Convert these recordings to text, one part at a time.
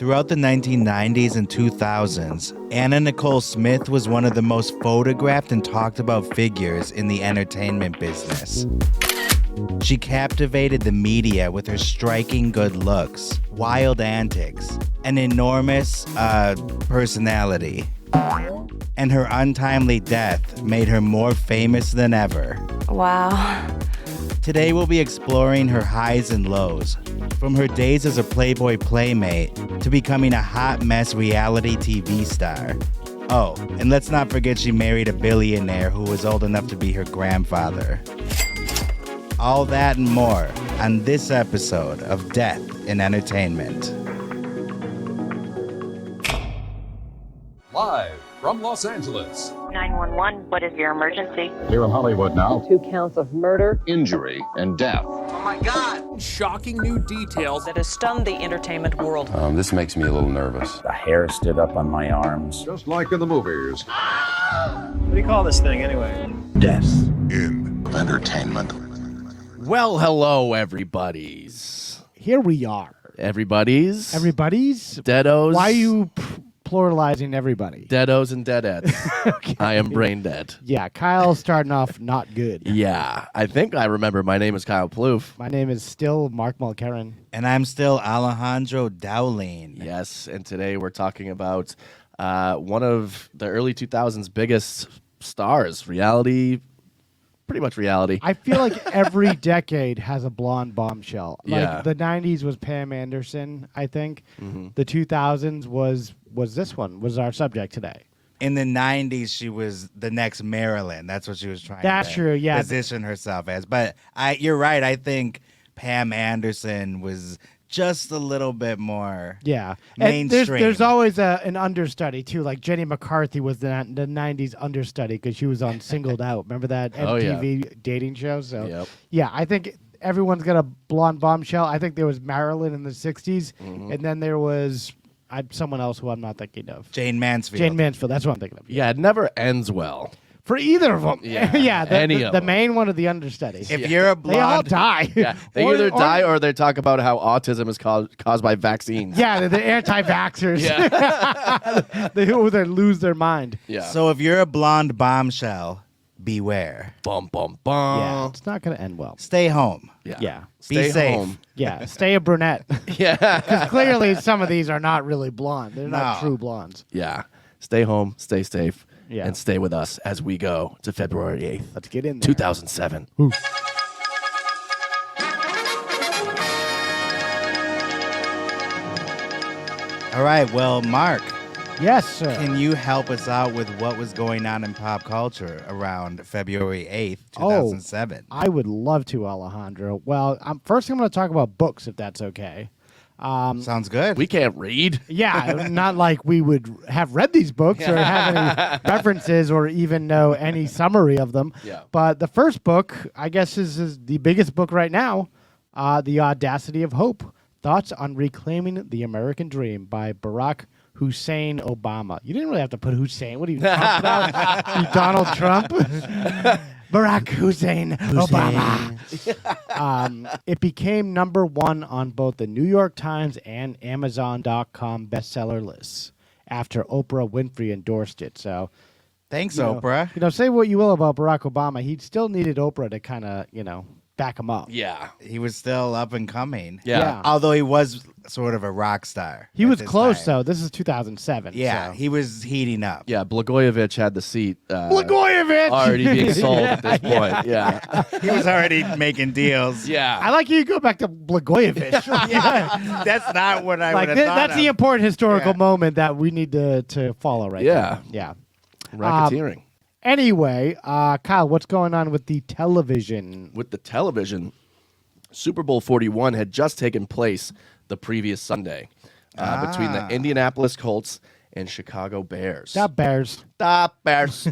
Throughout the 1990s and 2000s, Anna Nicole Smith was one of the most photographed and talked about figures in the entertainment business. She captivated the media with her striking good looks, wild antics, an enormous personality. And her untimely death made her more famous than ever. Wow. Today we'll be exploring her highs and lows, from her days as a Playboy Playmate to becoming a hot mess reality TV star. Oh, and let's not forget she married a billionaire who was old enough to be her grandfather. All that and more on this episode of Death in Entertainment. Live from Los Angeles. 911, what is your emergency? Here in Hollywood now. 2 counts of murder, Injury and death. Oh my God! Shocking new details. that has stunned the entertainment world. This makes me a little nervous. The hair stood up on my arms. Just like in the movies. What do you call this thing anyway? Death in Entertainment. Well, hello, everybody's. Here we are. Everybody's. Everybody's? Deados. Why are you pluralizing everybody? Deados and deadettes. Okay. I am brain dead. Yeah, Kyle's starting off not good. Yeah, I think I remember. My name is Kyle Plouffe. My name is still Mark Mulcairn. And I'm still Alejandro Dowling. Yes, and today we're talking about one of the early 2000s biggest stars, pretty much reality. I feel like every decade has a blonde bombshell. Like Yeah. the 90s was Pam Anderson, I think. Mm-hmm. The 2000s was this one, was our subject today. In the 90s, she was the next Marilyn. That's what she was trying That's to true, yeah. position herself as. But you're right. I think Pam Anderson was just a little bit more Yeah. And mainstream. there's always an understudy, too. Like Jenny McCarthy was the 90s understudy because she was on Singled Out. Remember that Oh, yeah. MTV dating show? So, Yep. yeah, I think everyone's got a blonde bombshell. I think there was Marilyn in the 60s, and then there was someone else who I'm not thinking of. Jane Mansfield. Jane Mansfield. That's what I'm thinking of. Yeah, it never ends well. For either of them. Yeah, yeah, any of the them. main one or the understudy. If you're a They all blonde, die. Yeah, they either die or they talk about how autism is caused by vaccines. Yeah, they're the anti-vaxxers. Yeah. they lose their mind. Yeah. so if you're a blonde bombshell, beware. Bum, bum, bum. Yeah, it's not going to end well. Stay home. Yeah. Yeah. Be Stay safe. home. Yeah, stay a brunette. Yeah. Because clearly some of these are not really blonde. They're not No. true blondes. Yeah. Stay home, stay safe, Yeah. and stay with us as we go to February 8th, Let's get in there. 2007. All right. Well, Mark, Yes, sir. can you help us out with what was going on in pop culture around February 8th, Oh. 2007? I would love to, Alejandro. Well, first I'm going to talk about books, if that's okay. Sounds good. We can't read. Yeah, not like we would have read these books or have any references or even know any summary of them. Yeah. But the first book, I guess, is the biggest book right now, The Audacity of Hope, Thoughts on Reclaiming the American Dream by Barack Hussein Obama. You didn't really have to put Hussein. What are you talking about? You Donald Trump? Barack Hussein Obama. It became #1 on both the New York Times and Amazon.com bestseller lists after Oprah Winfrey endorsed it. So, Thanks, you know, Oprah. say what you will about Barack Obama, he still needed Oprah to kind of, back him up. Yeah. He was still up and coming. Yeah. Although he was sort of a rock star. He at was this close, time. though. This is 2007. Yeah, so. he was heating up. Yeah, Blagojevich had the seat Blagojevich! already being sold at this point. Yeah. He was already making deals. Yeah. I like you go back to Blagojevich. Yeah, that's not what I Like would have thought that's of. the important historical Yeah. moment that we need to follow right Yeah. now. Yeah. Racketeering. Anyway, Kyle, what's going on with the television? With the television, Super Bowl 41 had just taken place the previous Sunday between the Indianapolis Colts and Chicago Bears. The Bears. The Bears.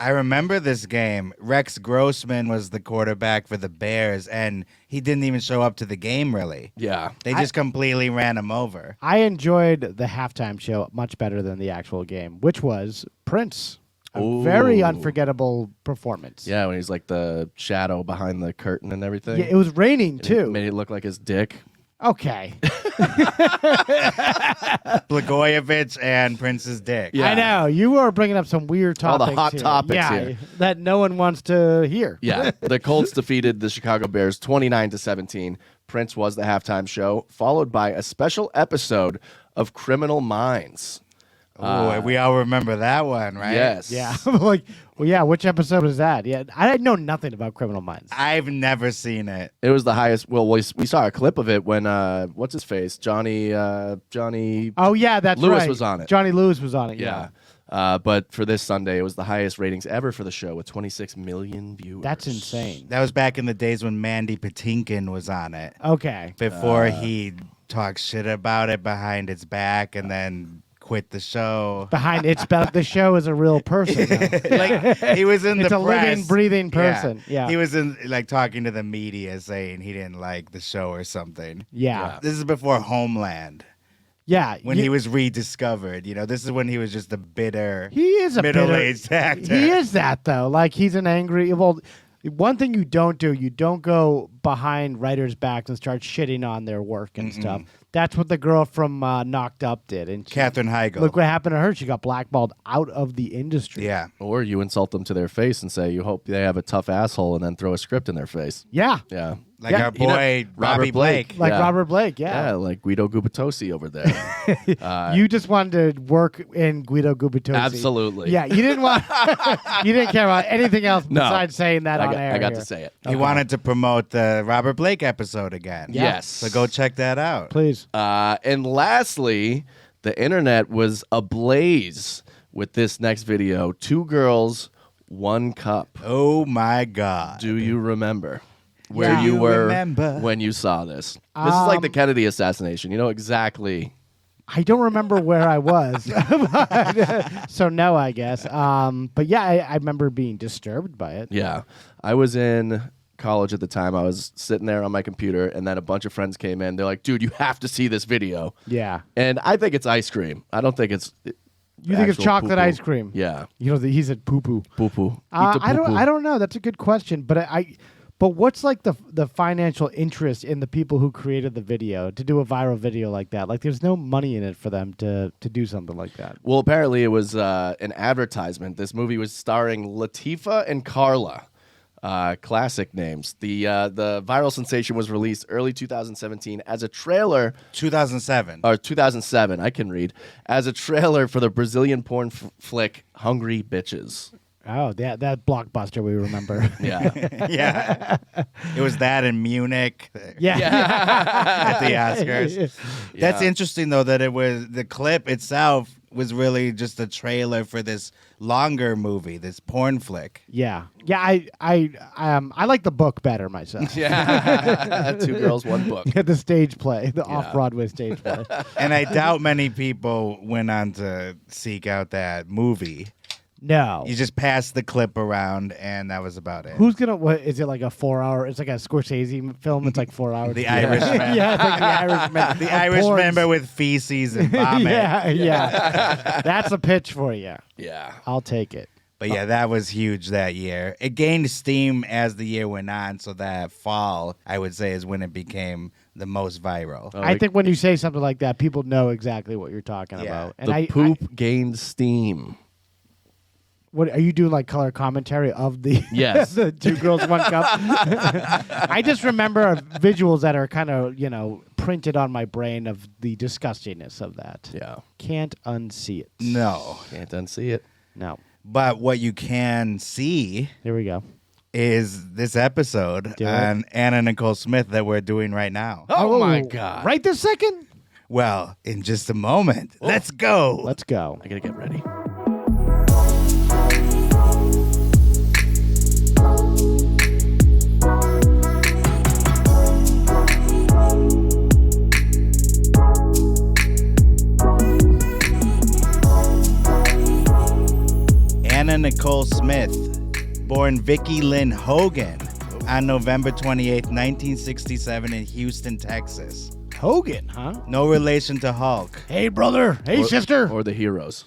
I remember this game. Rex Grossman was the quarterback for the Bears, and he didn't even show up to the game, really. Yeah. They just completely ran him over. I enjoyed the halftime show much better than the actual game, which was Prince. A very Ooh. unforgettable performance. Yeah, when he's like the shadow behind the curtain and everything. Yeah, it was raining And it too. made it look like his dick. Okay. Blagojevich and Prince's dick. Yeah. I know. You are bringing up some weird All topics the hot here. topics yeah, here. that no one wants to hear. Yeah, the Colts defeated the Chicago Bears 29-17. Prince was the halftime show, followed by a special episode of Criminal Minds. Oh, we all remember that one, right? Yes. Yeah. Like, well, yeah, which episode was that? Yeah, I know nothing about Criminal Minds. I've never seen it. It was the highest. Well, we saw a clip of it when what's his face, Johnny. Oh, yeah, that's Lewis right. was on it. Johnny Lewis was on it. Yeah. But for this Sunday, it was the highest ratings ever for the show with 26 million viewers. That's insane. That was back in the days when Mandy Patinkin was on it. Okay. Before he talked shit about it behind its back and then quit the show. Behind it's about the show is a real person. though. Like he was in It's the a press. living, breathing person. Yeah. He was in like talking to the media saying he didn't like the show or something. Yeah. This is before Homeland. Yeah. When he was rediscovered, this is when he was just a bitter, He is a middle-aged actor. He is that though. Like he's an angry. Well, one thing you don't do, you don't go behind writers' backs and start shitting on their work and stuff. That's what the girl from Knocked Up did. And Katherine Heigl. Look what happened to her. She got blackballed out of the industry. Yeah. Or you insult them to their face and say you hope they have a tough asshole, and then throw a script in their face. Yeah. Yeah. Like Yeah. our boy Robbie Blake. Like Yeah. Robert Blake. Yeah, Yeah. like Guido Gubitosi over there. You just wanted to work in Guido Gubitosi. Absolutely. Yeah. You didn't want. You didn't care about anything else No. besides saying that I on got, air. I got here. to say it. He wanted to promote the Robert Blake episode again. Yeah. Yes. So go check that out. Please. And lastly, the internet was ablaze with this next video. 2 girls, 1 cup. Oh my God. Do you remember where Yeah. you Do you were remember? when you saw this? This is like the Kennedy assassination. You know exactly. I don't remember where I was, so no, I guess. But yeah, I remember being disturbed by it. Yeah. I was in college at the time. I was sitting there on my computer, and then a bunch of friends came in. They're like, dude, you have to see this video. Yeah. And I think it's ice cream. I don't think it's. You think it's actual chocolate poo-poo. ice cream? Yeah. You know, he said poo poo. Poo poo. I don't know. That's a good question, but but what's like the financial interest in the people who created the video to do a viral video like that? Like, there's no money in it for them to do something like that. Well, apparently it was an advertisement. This movie was starring Latifah and Carla. Classic names. The viral sensation was released early 2017 as a trailer. 2007. Or 2007, I can read. As a trailer for the Brazilian porn flick Hungry Bitches. Oh, that blockbuster we remember. Yeah. Yeah. It was that in Munich yeah. at the Oscars. That's Yeah. interesting, though, that it was the clip itself was really just a trailer for this longer movie, this porn flick. Yeah. I like the book better myself. Yeah. 2 girls, 1 book. The stage play, the off-Broadway stage play. And I doubt many people went on to seek out that movie. No. You just passed the clip around, and that was about it. Who's gonna? What is it like a 4-hour? It's like a Scorsese film. It's like 4 hours. The Irishman. Yeah, it's like the Irishman. The of Irishman, porns. but with feces and vomit. yeah. That's a pitch for you. Yeah. I'll take it. But yeah, that was huge that year. It gained steam as the year went on, so that fall, I would say, is when it became the most viral. Oh, I think when you say something like that, people know exactly what you're talking Yeah. about. And the poop gained steam. What are you doing? Like color commentary of the Yes. the 2 girls 1 cup. I just remember visuals that are kind of printed on my brain of the disgustingness of that. Yeah. Can't unsee it. No. Can't unsee it. No. But what you can see Here we go. is this episode Do it. on Anna Nicole Smith that we're doing right now. Oh my God. Right this second. Well, in just a moment. Let's go. Let's go. I gotta get ready. Anna Nicole Smith, born Vickie Lynn Hogan on November 28, 1967 in Houston, Texas. Hogan, huh? No relation to Hulk Hey, brother. Hey, sister. Or the heroes.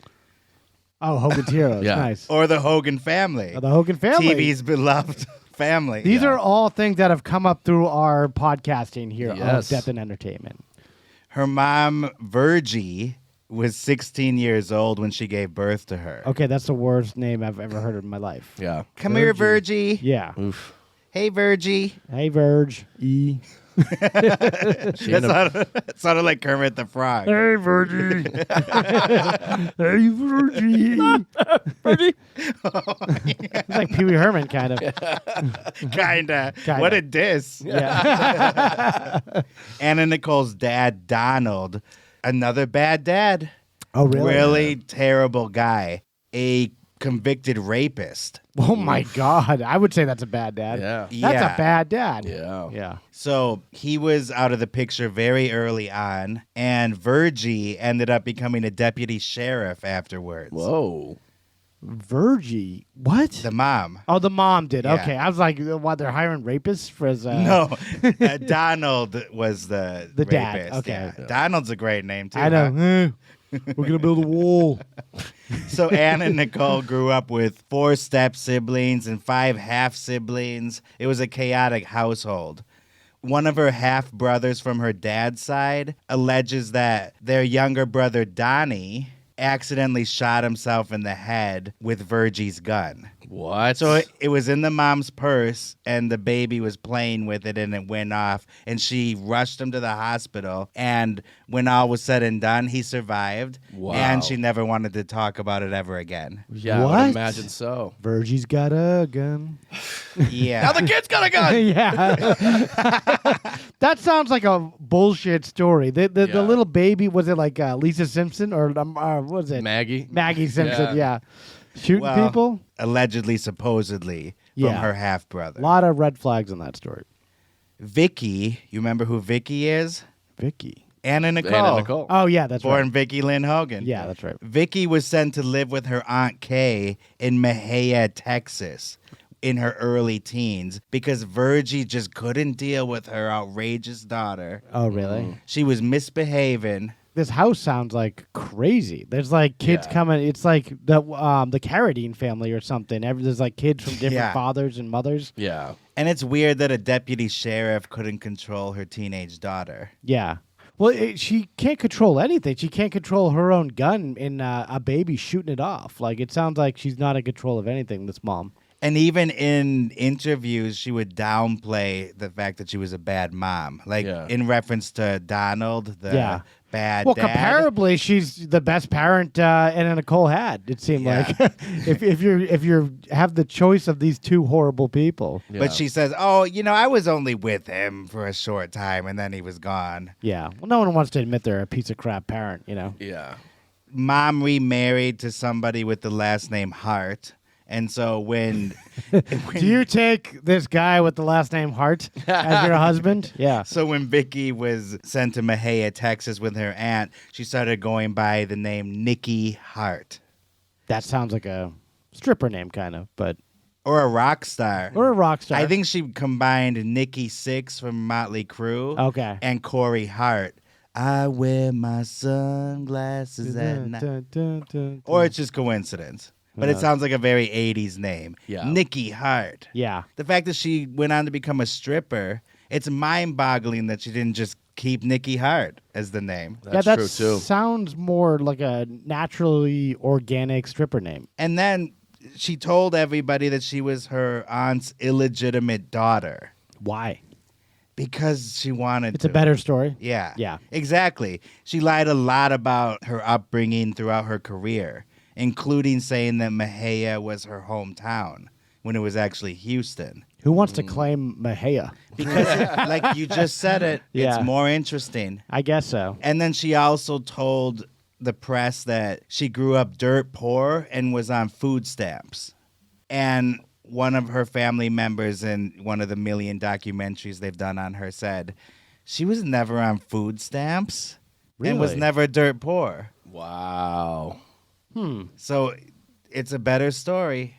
Oh, Hogan's Heroes. Yeah. Nice. or the Hogan family. The Hogan family. TV's beloved family. These are all things that have come up through our podcasting here Yes. of Death and Entertainment. Her mom, Virgie, was 16 years old when she gave birth to her. Okay, that's the worst name I've ever heard in my life. Yeah. Come here, Virgie. Yeah. Oof. Hey, Virgie. Hey, Verge. E. That sounded like Kermit the Frog. Hey, Virgie. Hey, Virgie. Virgie. It's like Pee Wee Herman, kind of. Kinda. Kinda. What a diss. Yeah. Anna Nicole's dad, Donald, another bad dad. Oh, really? Really terrible guy. A convicted rapist. Oh, my God. I would say that's a bad dad. Yeah. That's a bad dad. Yeah. Yeah. So he was out of the picture very early on, and Virgie ended up becoming a deputy sheriff afterwards. Whoa. Virgie. What? The mom. Oh, the mom did. Yeah. Okay. I was like, what, they're hiring rapists for his... No, Donald was the dad. rapist. Okay. Yeah. Donald's a great name, too. I know. huh? We're going to build a wall. So Anna Nicole grew up with 4 step siblings and 5 half siblings. It was a chaotic household. One of her half brothers from her dad's side alleges that their younger brother Donnie accidentally shot himself in the head with Virgie's gun. What? So it was in the mom's purse, and the baby was playing with it, and it went off. And she rushed him to the hospital. And when all was said and done, he survived. Wow. And she never wanted to talk about it ever again. Yeah, I What? would imagine so. Virgie's got a gun. Yeah. Now the kid's got a gun. Yeah. That sounds like a bullshit story. The Yeah. little baby, was it like Lisa Simpson or what was it? Maggie. Maggie Simpson, yeah. Shooting Well, people? Allegedly, supposedly, Yeah. from her half brother. A lot of red flags in that story. Vickie, you remember who Vickie is? Vickie. Anna Nicole. Anna Nicole. Oh, yeah, that's Born right. Vickie Lynn Hogan. Yeah, that's right. Vickie was sent to live with her Aunt Kay in Mexia, Texas, in her early teens because Virgie just couldn't deal with her outrageous daughter. Oh, really? She was misbehaving. This house sounds like crazy. There's like kids Yeah. coming. It's like the Carradine family or something. There's like kids from different Yeah. fathers and mothers. Yeah. And it's weird that a deputy sheriff couldn't control her teenage daughter. Yeah. Well, she can't control anything. She can't control her own gun and a baby shooting it off. Like, it sounds like she's not in control of anything, this mom. And even in interviews, she would downplay the fact that she was a bad mom. Like Yeah. in reference to Donald, the Yeah. bad Well, dad. comparably, she's the best parent Anna Nicole had. It seemed Yeah. like if you have the choice of these two horrible people. Yeah. But she says, oh, I was only with him for a short time and then he was gone. Yeah. Well, no one wants to admit they're a piece of crap parent. Yeah. Mom remarried to somebody with the last name Hart. And so when Do you take this guy with the last name Hart as your husband? Yeah. So when Vickie was sent to Mexia, Texas with her aunt, she started going by the name Nikki Hart. That sounds like a stripper name, kind of, but Or a rock star. or a rock star. I think she combined Nikki Sixx from Motley Crue Okay. and Corey Hart. I wear my sunglasses at night. Or it's just coincidence. But it sounds like a very 80s name. Yeah. Nikki Hart. Yeah. The fact that she went on to become a stripper, it's mind-boggling that she didn't just keep Nikki Hart as the name. Yeah, That's that true, too. sounds more like a naturally organic stripper name. And then she told everybody that she was her aunt's illegitimate daughter Why? because she wanted It's to. a better story. Yeah. Yeah. Exactly. She lied a lot about her upbringing throughout her career, including saying that Mexia was her hometown when it was actually Houston. Who wants to claim Mexia? Because, like you just said it, Yeah. it's more interesting. I guess so. And then she also told the press that she grew up dirt poor and was on food stamps. And one of her family members in one of the million documentaries they've done on her said she was never on food stamps and was Really? never dirt poor. Wow. So it's a better story.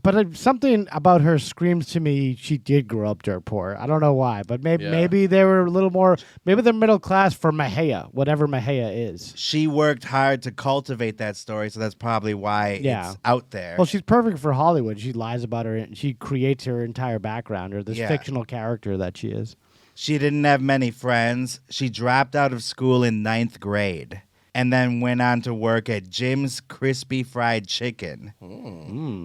But something about her screams to me she did grow up dirt poor. I don't know why, but maybe they were a little more. Maybe they're middle class for Mexia, whatever Mexia is. She worked hard to cultivate that story, so that's probably why Yeah. it's out there. Well, she's perfect for Hollywood. She lies about her. She creates her entire background or this Yeah. fictional character that she is. She didn't have many friends. She dropped out of school in 9th grade and then went on to work at Jim's Crispy Fried Chicken.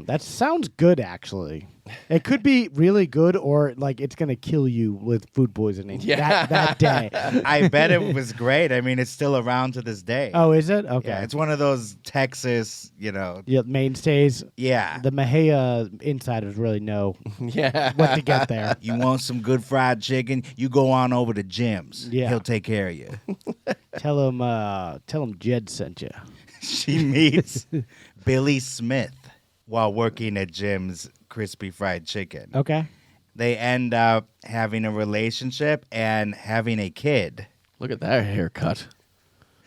That sounds good, actually. It could be really good, or like it's gonna kill you with food poisoning that day. I bet it was great. I mean, it's still around to this day. Oh, is it? Okay. Yeah, it's one of those Texas, Yeah, mainstays. Yeah. The Mexia insiders really know Yeah. what to get there. You want some good fried chicken? You go on over to Jim's. Yeah. He'll take care of you. Tell him Jed sent you. She meets Billy Smith while working at Jim's Crispy Fried Chicken. Okay. They end up having a relationship and having a kid. Look at that haircut.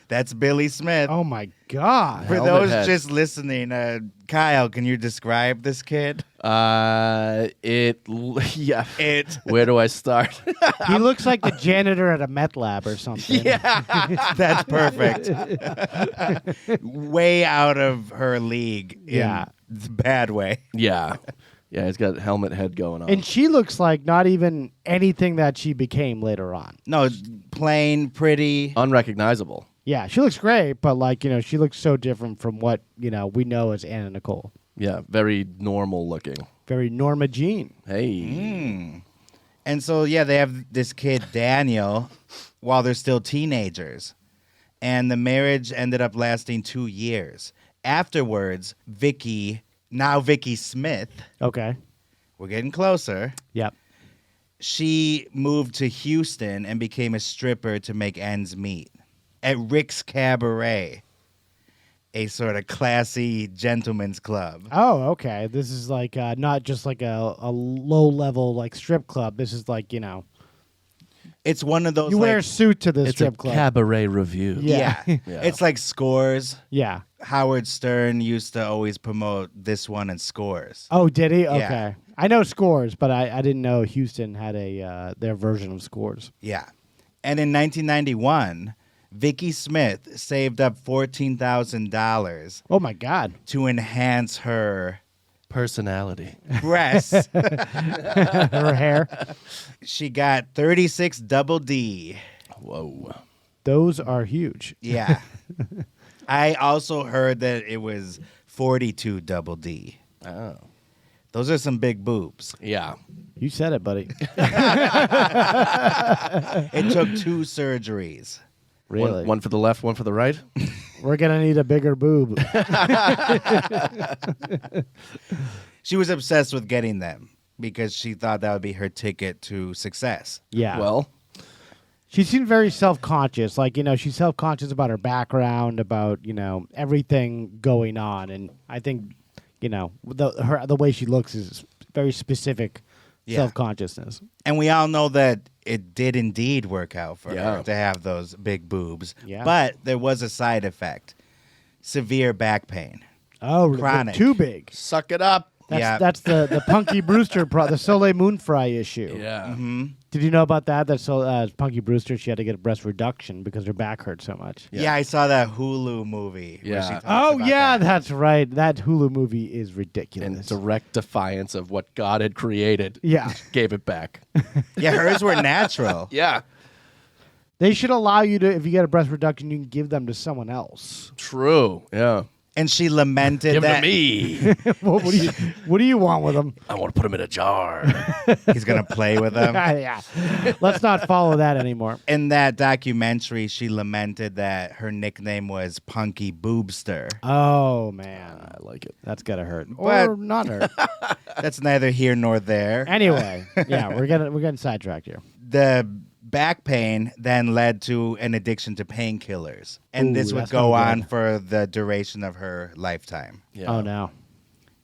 That's Billy Smith. Oh my God. For Helmet those head. just listening, Kyle, can you describe this kid? Yeah. Where do I start? He looks like the janitor at a meth lab or something. That's perfect. Way out of her league. Yeah. In the bad way. Yeah. Yeah, he's got helmet head going on. And she looks like not even anything that she became later on. No, it's plain, pretty. Unrecognizable. Yeah, she looks great, but like, she looks so different from what, we know as Anna Nicole. Yeah, very normal looking. Very Norma Jean. Hey. And so, yeah, they have this kid, Daniel, while they're still teenagers. And the marriage ended up lasting 2 years. Afterwards, Vickie Smith, Okay. we're getting closer, Yep. she moved to Houston and became a stripper to make ends meet at Rick's Cabaret, a sort of classy gentleman's club. Oh, okay. This is like not just like a low level like strip club. This is like, It's one of those you wear a suit to the It's strip a club. cabaret review. Yeah. Yeah. It's like Scores. Yeah. Howard Stern used to always promote this one and Scores. Oh, did he? Okay. Yeah. I know Scores, but I didn't know Houston had their version of Scores. Yeah. And in 1991, Vickie Smith saved up $14,000 Oh my God. to enhance her Personality. breasts. Her hair. She got 36 double D. Whoa. Those are huge. Yeah. I also heard that it was 42 double D. Oh. Those are some big boobs. Yeah. You said it, buddy. It took 2 surgeries. Really? One for the left, one for the right. We're going to need a bigger boob. She was obsessed with getting them because she thought that would be her ticket to success. Yeah. Well, She seemed very self-conscious. Like, she's self-conscious about her background, about, everything going on. And I think, the way she looks is very specific self-consciousness. And we all know that it did indeed work out for Yeah. her to have those big boobs. Yeah. But there was a side effect. Severe back pain. Oh, Chronic. too big. suck it up. That's the Punky Brewster, the Soleil Moon Fry issue. Yeah. Did you know about that? That Punky Brewster, she had to get a breast reduction because her back hurt so much. Yeah, I saw that Hulu movie. Where Yeah. she talks Oh, about yeah, that. that's right. That Hulu movie is In ridiculous. direct defiance of what God had created. Yeah. Gave it back. Yeah, hers were natural. Yeah. They should allow you to, if you get a breast reduction, you can give them to someone else. True. Yeah. And she lamented Give that them to me. What do you want with them? I want to put them in a jar. he's going to play with them. Yeah. Let's not follow that anymore. In that documentary, she lamented that her nickname was Punky Boobster. Oh, man. I like it. That's got to hurt. But- Or not hurt. That's neither here nor there. Anyway, yeah, we're getting sidetracked here. The back pain then led to an addiction to painkillers. And Ooh, this would that's go not on good. for the duration of her lifetime. Yeah. Oh, no.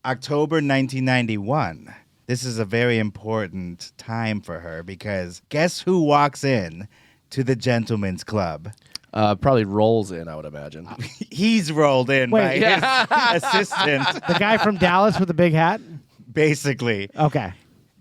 October 1991. This is a very important time for her because guess who walks in to the gentleman's club? Probably rolls in, I would imagine. He's rolled in Wait, by his assistant, The guy from Dallas with the big hat? basically. Okay.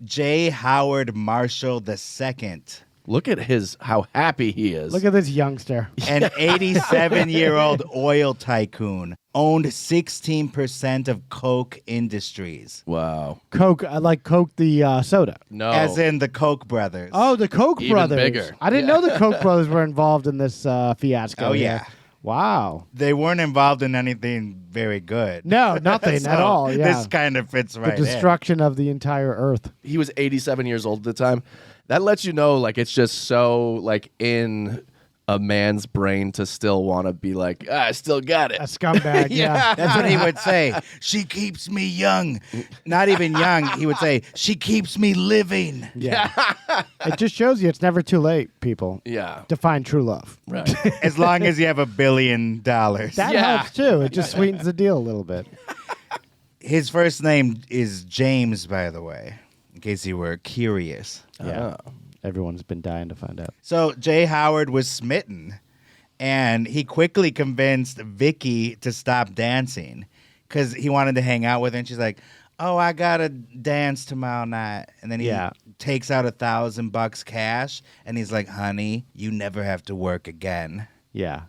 J. Howard Marshall II. Look at how happy he is. Look at this youngster. An 87-year-old oil tycoon owned 16% of Coke Industries. Wow. Coke, I like Coke the soda. No. As in the Koch brothers. Oh, the Koch Even brothers. bigger. I didn't know the Koch brothers were involved in this fiasco. Oh, here. yeah. Wow. They weren't involved in anything very good. No, nothing So at all. Yeah. This kind of fits right the destruction of the entire earth. He was 87 years old at the time. That lets you know, like, it's just so, like, in a man's brain to still want to be like, I still got it. A scumbag, yeah. That's what he would say. She keeps me young. Not even young. He would say, she keeps me living. Yeah. It just shows you it's never too late, people, Yeah. to find true love. Right. As long as you have $1 billion. That Yeah. helps, too. It just sweetens the deal a little bit. His first name is James, by the way, in case you were curious. Yeah. Everyone's been dying to find out. So Jay Howard was smitten, and he quickly convinced Vickie to stop dancing because he wanted to hang out with her. And she's like, "Oh, I gotta dance tomorrow night." And then he takes out $1,000 cash, and he's like, "Honey, you never have to work again." Yeah.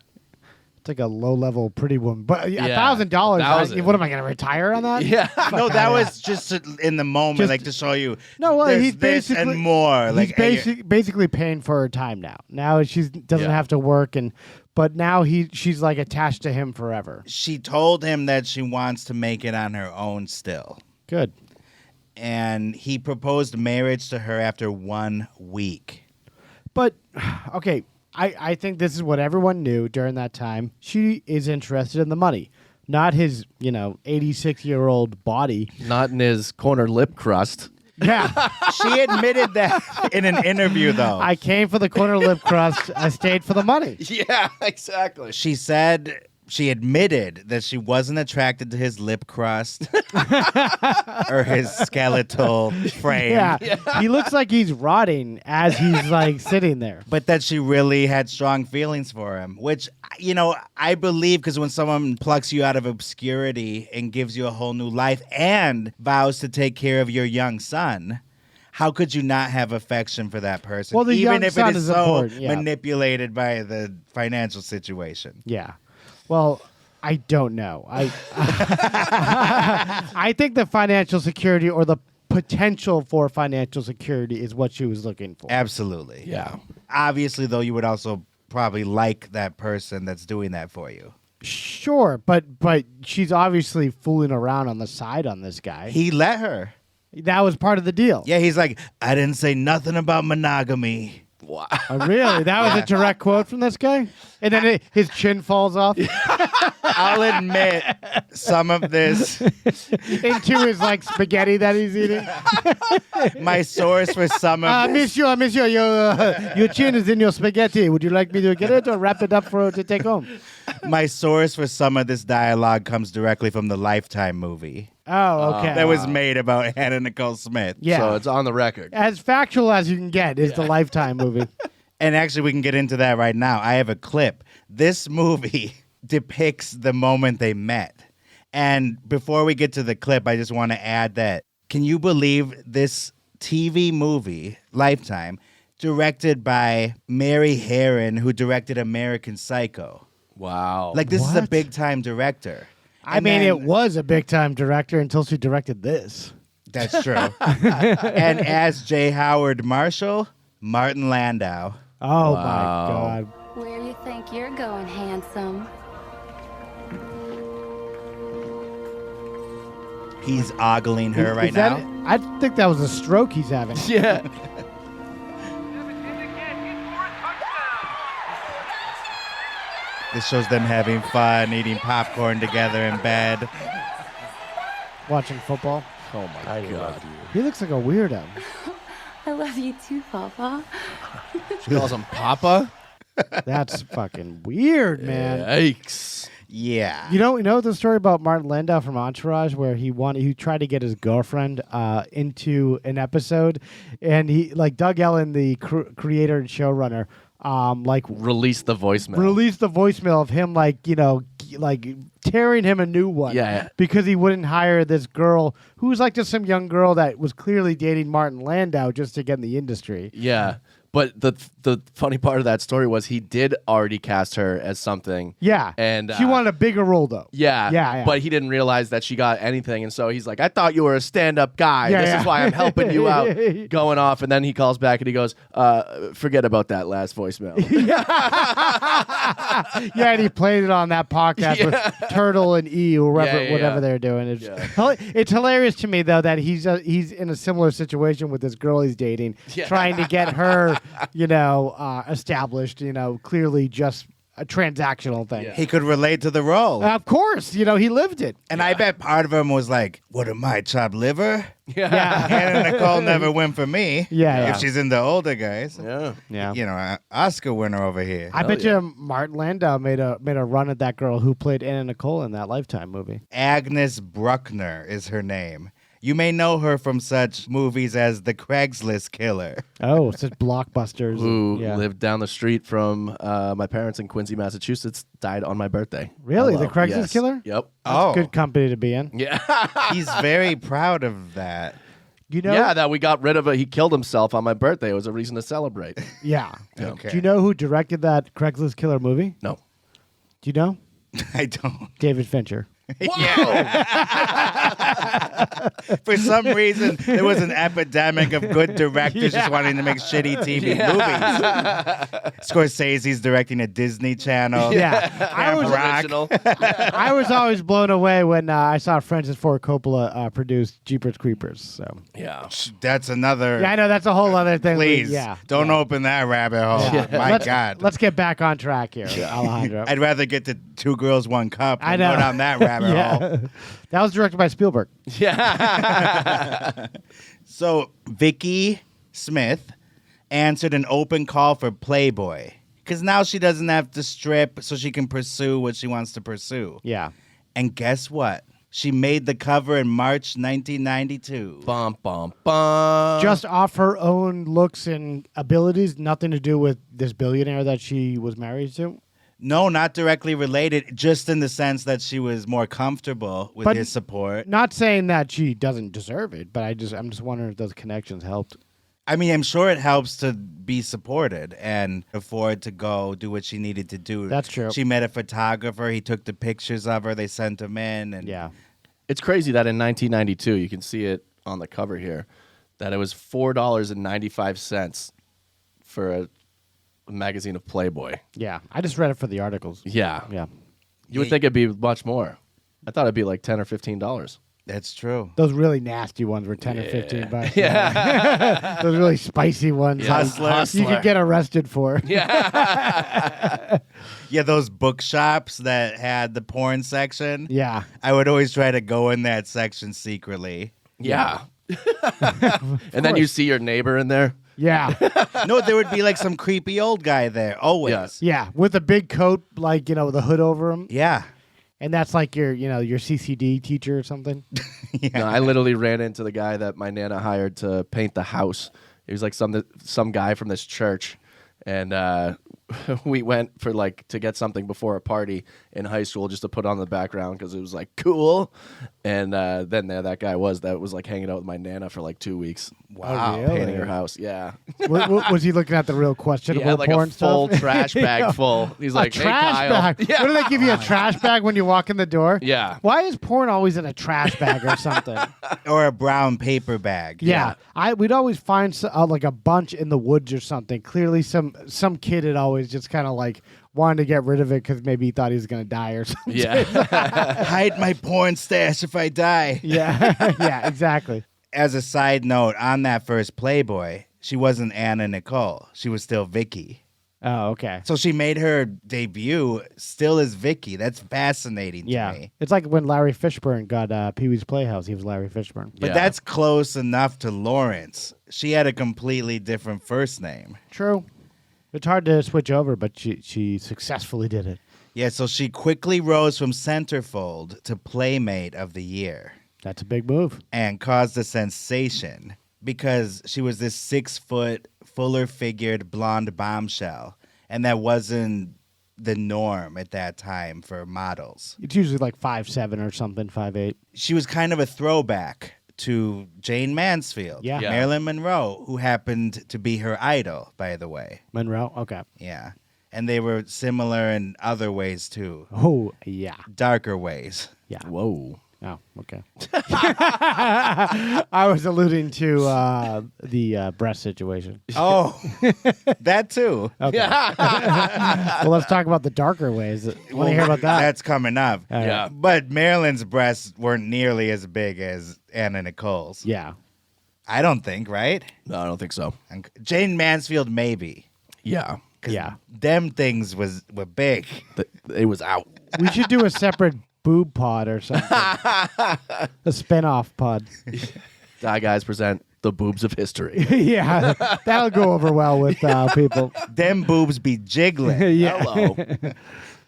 It's like a low-level pretty woman. But Yeah. $1,000, $1,000. what am I going to retire on that? Yeah. No, that was just in the moment, Just- like to show you. No, well, there's he's this basically and more. Like, he's basically paying for her time now. Now she doesn't Yeah. have to work, but now she's like attached to him forever. she told him that she wants to make it on her own still. Good. And he proposed marriage to her after 1 week. But okay, I think this is what everyone knew during that time. She is interested in the money, not his 86-year-old body. Not in his corner lip crust. Yeah. She admitted that in an interview, though. I came for the corner lip crust. I stayed for the money. Yeah, exactly. She said she admitted that she wasn't attracted to his lip crust or his skeletal frame. Yeah. He looks like he's rotting as he's like sitting there. But that she really had strong feelings for him, which, I believe, because when someone plucks you out of obscurity and gives you a whole new life and vows to take care of your young son, how could you not have affection for that person? Well, the even young if son it is is so important, yeah. manipulated by the financial situation. Yeah. Well, I don't know. I I think the financial security or the potential for financial security is what she was looking for. Absolutely. Yeah. Obviously, though, you would also probably like that person that's doing that for you. Sure, but she's obviously fooling around on the side on this guy. He let her. That was part of the deal. Yeah, he's like, I didn't say nothing about monogamy. Wow. Oh, really? That was a direct quote from this guy? And then his chin falls off I'll admit some of this. into his like spaghetti that he's eating. My source for some of this. Monsieur, your chin is in your spaghetti. Would you like me to get it or wrap it up to take home? My source for some of this dialogue comes directly from the Lifetime movie Oh, okay. that was made about Hannah Nicole Smith. Yeah. So it's on the record. As factual as you can get is the Lifetime movie. And actually, we can get into that right now. I have a clip. This movie depicts the moment they met. And before we get to the clip, I just want to add that, can you believe this TV movie, Lifetime, directed by Mary Herron, who directed American Psycho? Wow. Like, this is a What? big-time director. I mean, it was a big-time director until she directed this. That's true. And as J. Howard Marshall, Martin Landau. Oh, Wow. my God. Where you think you're going, handsome? He's ogling her Is right that- now. I think that was a stroke he's having. Yeah. This shows them having fun, eating popcorn together in bed. Watching football. Oh my God. He looks like a weirdo. I love you too, Papa. She calls him Papa. That's fucking weird, man. Yikes. Yeah. You know the story about Martin Landau from Entourage, where he tried to get his girlfriend into an episode, and he Doug Ellen, the creator and showrunner, Release the voicemail. released the voicemail of him tearing him a new one. Yeah. Because he wouldn't hire this girl who was like just some young girl that was clearly dating Martin Landau just to get in the industry. Yeah. But the funny part of that story was he did already cast her as something. Yeah. And she wanted a bigger role, though. Yeah. But he didn't realize that she got anything. And so he's like, I thought you were a stand-up guy. This is why I'm helping you out, going off. And then he calls back and he goes, forget about that last voicemail. Yeah, and he played it on that podcast with Turtle and E, or whatever they're doing. It's hilarious to me, though, that he's in a similar situation with this girl he's dating, trying to get her, established, clearly just a transactional thing. He could relate to the role. Of course, he lived it. And I bet part of him was like, what am I, chopped liver? Yeah. Hannah Nicole never win for me. Yeah. If she's into older guys. Yeah. Oscar winner over here. I bet you Martin Landau made a run at that girl who played Anna Nicole in that Lifetime movie. Agnes Bruckner is her name. You may know her from such movies as The Craigslist Killer. Oh, such blockbusters. Who lived down the street from my parents in Quincy, Massachusetts, died on my birthday. Really? Hello. The Craigslist Killer? Yep. That's good company to be in. Yeah. He's very proud of that. That we got rid of it. He killed himself on my birthday. It was a reason to celebrate. Yeah. Okay. Do you know who directed that Craigslist Killer movie? No. Do you know? I don't. David Fincher. For some reason, there was an epidemic of good directors just wanting to make shitty TV movies. Scorsese's directing a Disney Channel. Yeah. I was always blown away when I saw Francis Ford Coppola produce Jeepers Creepers. So That's another. Yeah, I know, that's a whole other thing. Please, don't open that rabbit hole. My God. Let's get back on track here, Alejandro. I'd rather get to Two Girls, One Cup I than know. go down that rabbit hole. That was directed by Spielberg. Yeah. So Vickie Smith answered an open call for Playboy because now she doesn't have to strip, so she can pursue what she wants to pursue. Yeah. And guess what? She made the cover in March 1992. Bum, bum, bum. Just off her own looks and abilities, nothing to do with this billionaire that she was married to? No, not directly related, just in the sense that she was more comfortable with his support. Not saying that she doesn't deserve it, but I'm just wondering if those connections helped. I mean, I'm sure it helps to be supported and afford to go do what she needed to do. That's true. She met a photographer. He took the pictures of her. They sent them in. And It's crazy that in 1992, you can see it on the cover here, that it was $4.95 for a magazine of Playboy. Yeah, I just read it for the articles. Yeah. Yeah. You would think it'd be much more. I thought it'd be like $10 or $15. That's true. Those really nasty ones were 10 or 15 bucks. Yeah. Those really spicy ones. Hustler. You could get arrested for. Yeah. Yeah, those bookshops that had the porn section. Yeah. I would always try to go in that section secretly. Yeah. And then you see your neighbor in there. Yeah. No, there would be like some creepy old guy there, always. Yes. Yeah, with a big coat, like, with a hood over him. Yeah. And that's like your CCD teacher or something. No, I literally ran into the guy that my Nana hired to paint the house. He was like some guy from this church. And we went for to get something before a party in high school just to put on the background because it was cool. And then there that guy was hanging out with my Nana for 2 weeks. Wow. Oh, really? Painting her house. Yeah. Was he looking at the real questionable He had porn a full stuff? trash bag full. He's A like, hey, trash Kyle. bag. Yeah. What do they give you, a trash bag when you walk in the door? Yeah. Why is porn always in a trash bag or something? Or a brown paper bag. Yeah. We'd always find a bunch in the woods or something. Clearly some kid had always just kind of wanted to get rid of it because maybe he thought he was going to die or something. Yeah. Hide my porn stash if I die. Yeah. Yeah, exactly. As a side note, on that first Playboy, she wasn't Anna Nicole. She was still Vickie. Oh, okay. So she made her debut still as Vickie. That's fascinating to me. It's like when Larry Fishburne got Pee-wee's Playhouse. He was Larry Fishburne. But that's close enough to Lawrence. She had a completely different first name. True. It's hard to switch over, but she successfully did it. Yeah, so she quickly rose from centerfold to Playmate of the Year. That's a big move. And caused a sensation because she was this 6-foot, fuller-figured blonde bombshell. And that wasn't the norm at that time for models. It's usually 5'7" or something, 5'8". She was kind of a throwback to Jane Mansfield, Yeah. Marilyn Monroe, who happened to be her idol, by the way. Monroe. Okay. Yeah. And they were similar in other ways, too. Oh, yeah. Darker ways. Yeah. Whoa. Oh, okay. I was alluding to the breast situation. Oh, that too. Okay. Well, let's talk about the darker ways. Want to hear about that? That's coming up. All right. Yeah. But Marilyn's breasts weren't nearly as big as Anna Nicole's. Yeah. I don't think, right? No, I don't think so. Jane Mansfield, maybe. Yeah. Yeah. Them things were big. It was out. We should do a separate boob pod or something. A spin-off pod. Die Guys present the boobs of history. Yeah. That'll go over well with people. Them boobs be jiggling. Yeah. Hello.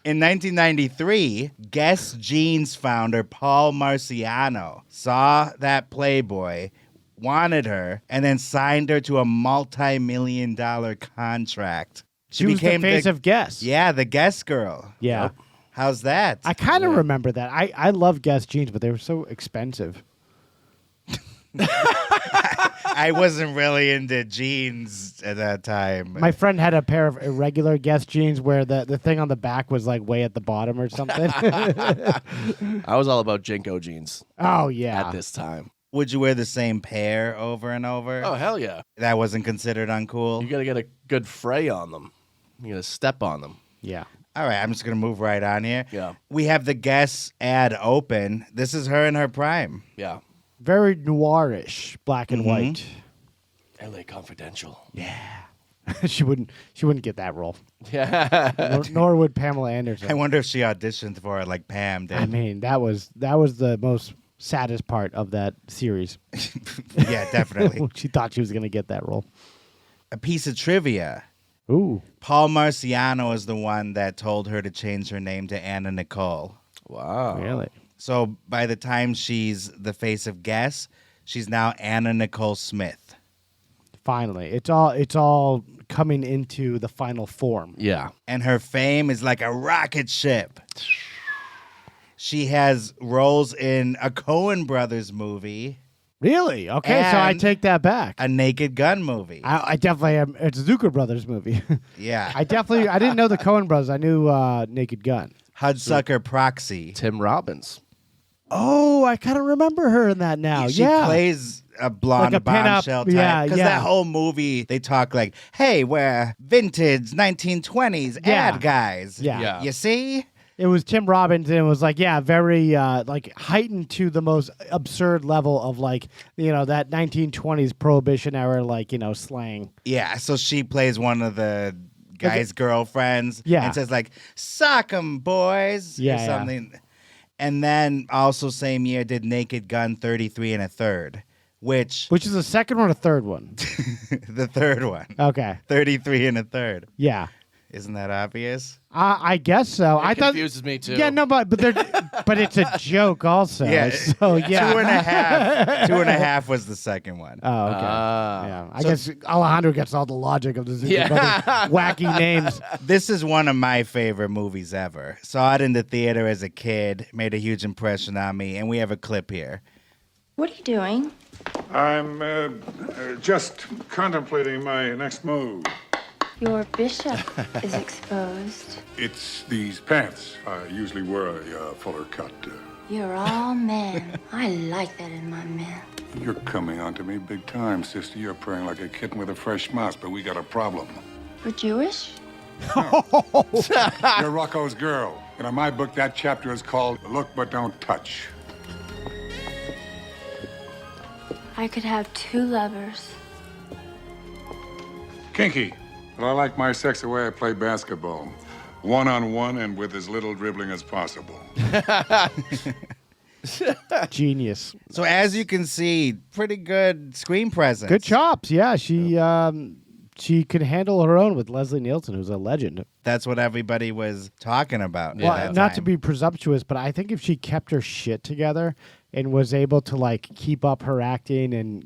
In 1993, Guess Jeans founder Paul Marciano saw that Playboy, wanted her, and then signed her to a multi-million-dollar contract. She was the face of Guess. Yeah, the Guess girl. Yeah. Yep. How's that? I kind of remember that. I love Guess jeans, but they were so expensive. I wasn't really into jeans at that time. My friend had a pair of irregular Guess jeans where the thing on the back was like way at the bottom or something. I was all about Jinko jeans Oh, yeah. at this time. Would you wear the same pair over and over? Oh, hell yeah. That wasn't considered uncool? You got to get a good fray on them. You got to step on them. Yeah. All right, I'm just going to move right on here. Yeah. We have the Guess ad open. This is her in her prime. Yeah. Very noirish, black and white. LA Confidential. she wouldn't get that role. Yeah. Nor would Pamela Anderson. I wonder if she auditioned for it like Pam did. I mean, that was the most saddest part of that series. Yeah, definitely. She thought she was going to get that role. A piece of trivia. Ooh. Paul Marciano is the one that told her to change her name to Anna Nicole. Wow. Really? So by the time she's the face of Guess, she's now Anna Nicole Smith. Finally. It's all coming into the final form. Yeah. And her fame is like a rocket ship. She has roles in a Coen Brothers movie, Really? Okay, so I And- take that back. a Naked Gun movie. I definitely am. It's a Zucker Brothers movie. Yeah. I didn't know the Coen Brothers. I knew Naked Gun. Hudsucker Proxy. Tim Robbins. Oh, I kind of remember her in that now. She yeah. plays a blonde Like a pinup, bombshell type. yeah, Because yeah. that whole movie, they talk like, hey, we're vintage 1920s Yeah. ad guys. Yeah. Yeah. You see? It was Tim Robbins, and it was like, yeah, very like heightened to the most absurd level of like, that 1920s Prohibition era, like, slang. Yeah, so she plays one of the guy's girlfriends. Yeah. And says like, sock 'em, boys. Yeah, Or yeah. something. And then also same year did Naked Gun 33 1/3, which Which is the second one or third one? the third one. Okay. 33 1/3. Yeah. Isn't that obvious? I guess so. I thought. Confuses me too. Yeah, no, but it's a joke also. Yeah. So yeah. 2.5. 2.5 was the second one. Oh, okay. Ah. Yeah. I guess Alejandro gets all the logic of the Zucker Brothers wacky names. This is one of my favorite movies ever. Saw it in the theater as a kid, made a huge impression on me, and we have a clip here. What are you doing? I'm just contemplating my next move. Your bishop is exposed. It's these pants. I usually wear a fuller cut. You're all men. I like that in my men. You're coming onto me big time, sister. You're praying like a kitten with a fresh mouse, but we got a problem. We're Jewish? You're Rocco's girl. And in my book, that chapter is called Look But Don't Touch. I could have two lovers. Kinky. But I like my sex the way I play basketball. One-on-one and with as little dribbling as possible. Genius. So as you can see, pretty good screen presence. Good chops. Yeah, she could handle her own with Leslie Nielsen, who's a legend. That's what everybody was talking about. Well, at that not to time. be presumptuous, but I think if she kept her shit together and was able to like keep up her acting and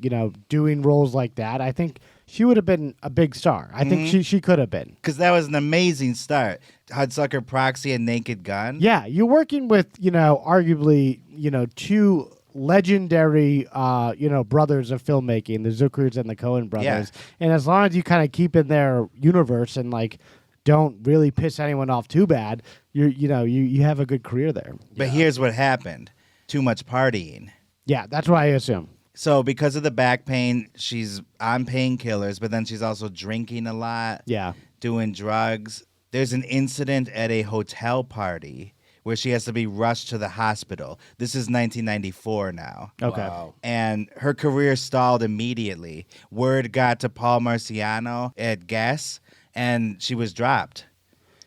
doing roles like that, I think she would have been a big star. I think she could have been. Because that was an amazing start. Hudsucker Proxy and Naked Gun. Yeah, you're working with arguably two legendary, brothers of filmmaking, the Zuckers and the Coen brothers. And as long as you kind of keep in their universe and like don't really piss anyone off too bad, you have a good career there. But here's what happened. Too much partying. Yeah, that's what I assume. So because of the back pain, she's on painkillers, but then she's also drinking a lot. Yeah. Doing drugs. There's an incident at a hotel party where she has to be rushed to the hospital. This is 1994 now. Okay. Wow. And her career stalled immediately. Word got to Paul Marciano at Guess, and she was dropped.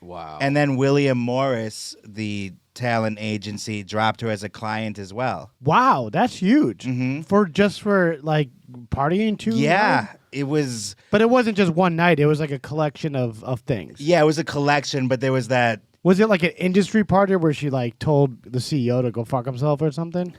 Wow. And then William Morris, the talent agency, dropped her as a client as well. Wow, that's huge. Mm-hmm. For like partying too. Yeah, long? it was. But it wasn't just one night. It was like a collection of things. Yeah, it was a collection, but there was that. Was it like an industry party where she like told the CEO to go fuck himself or something?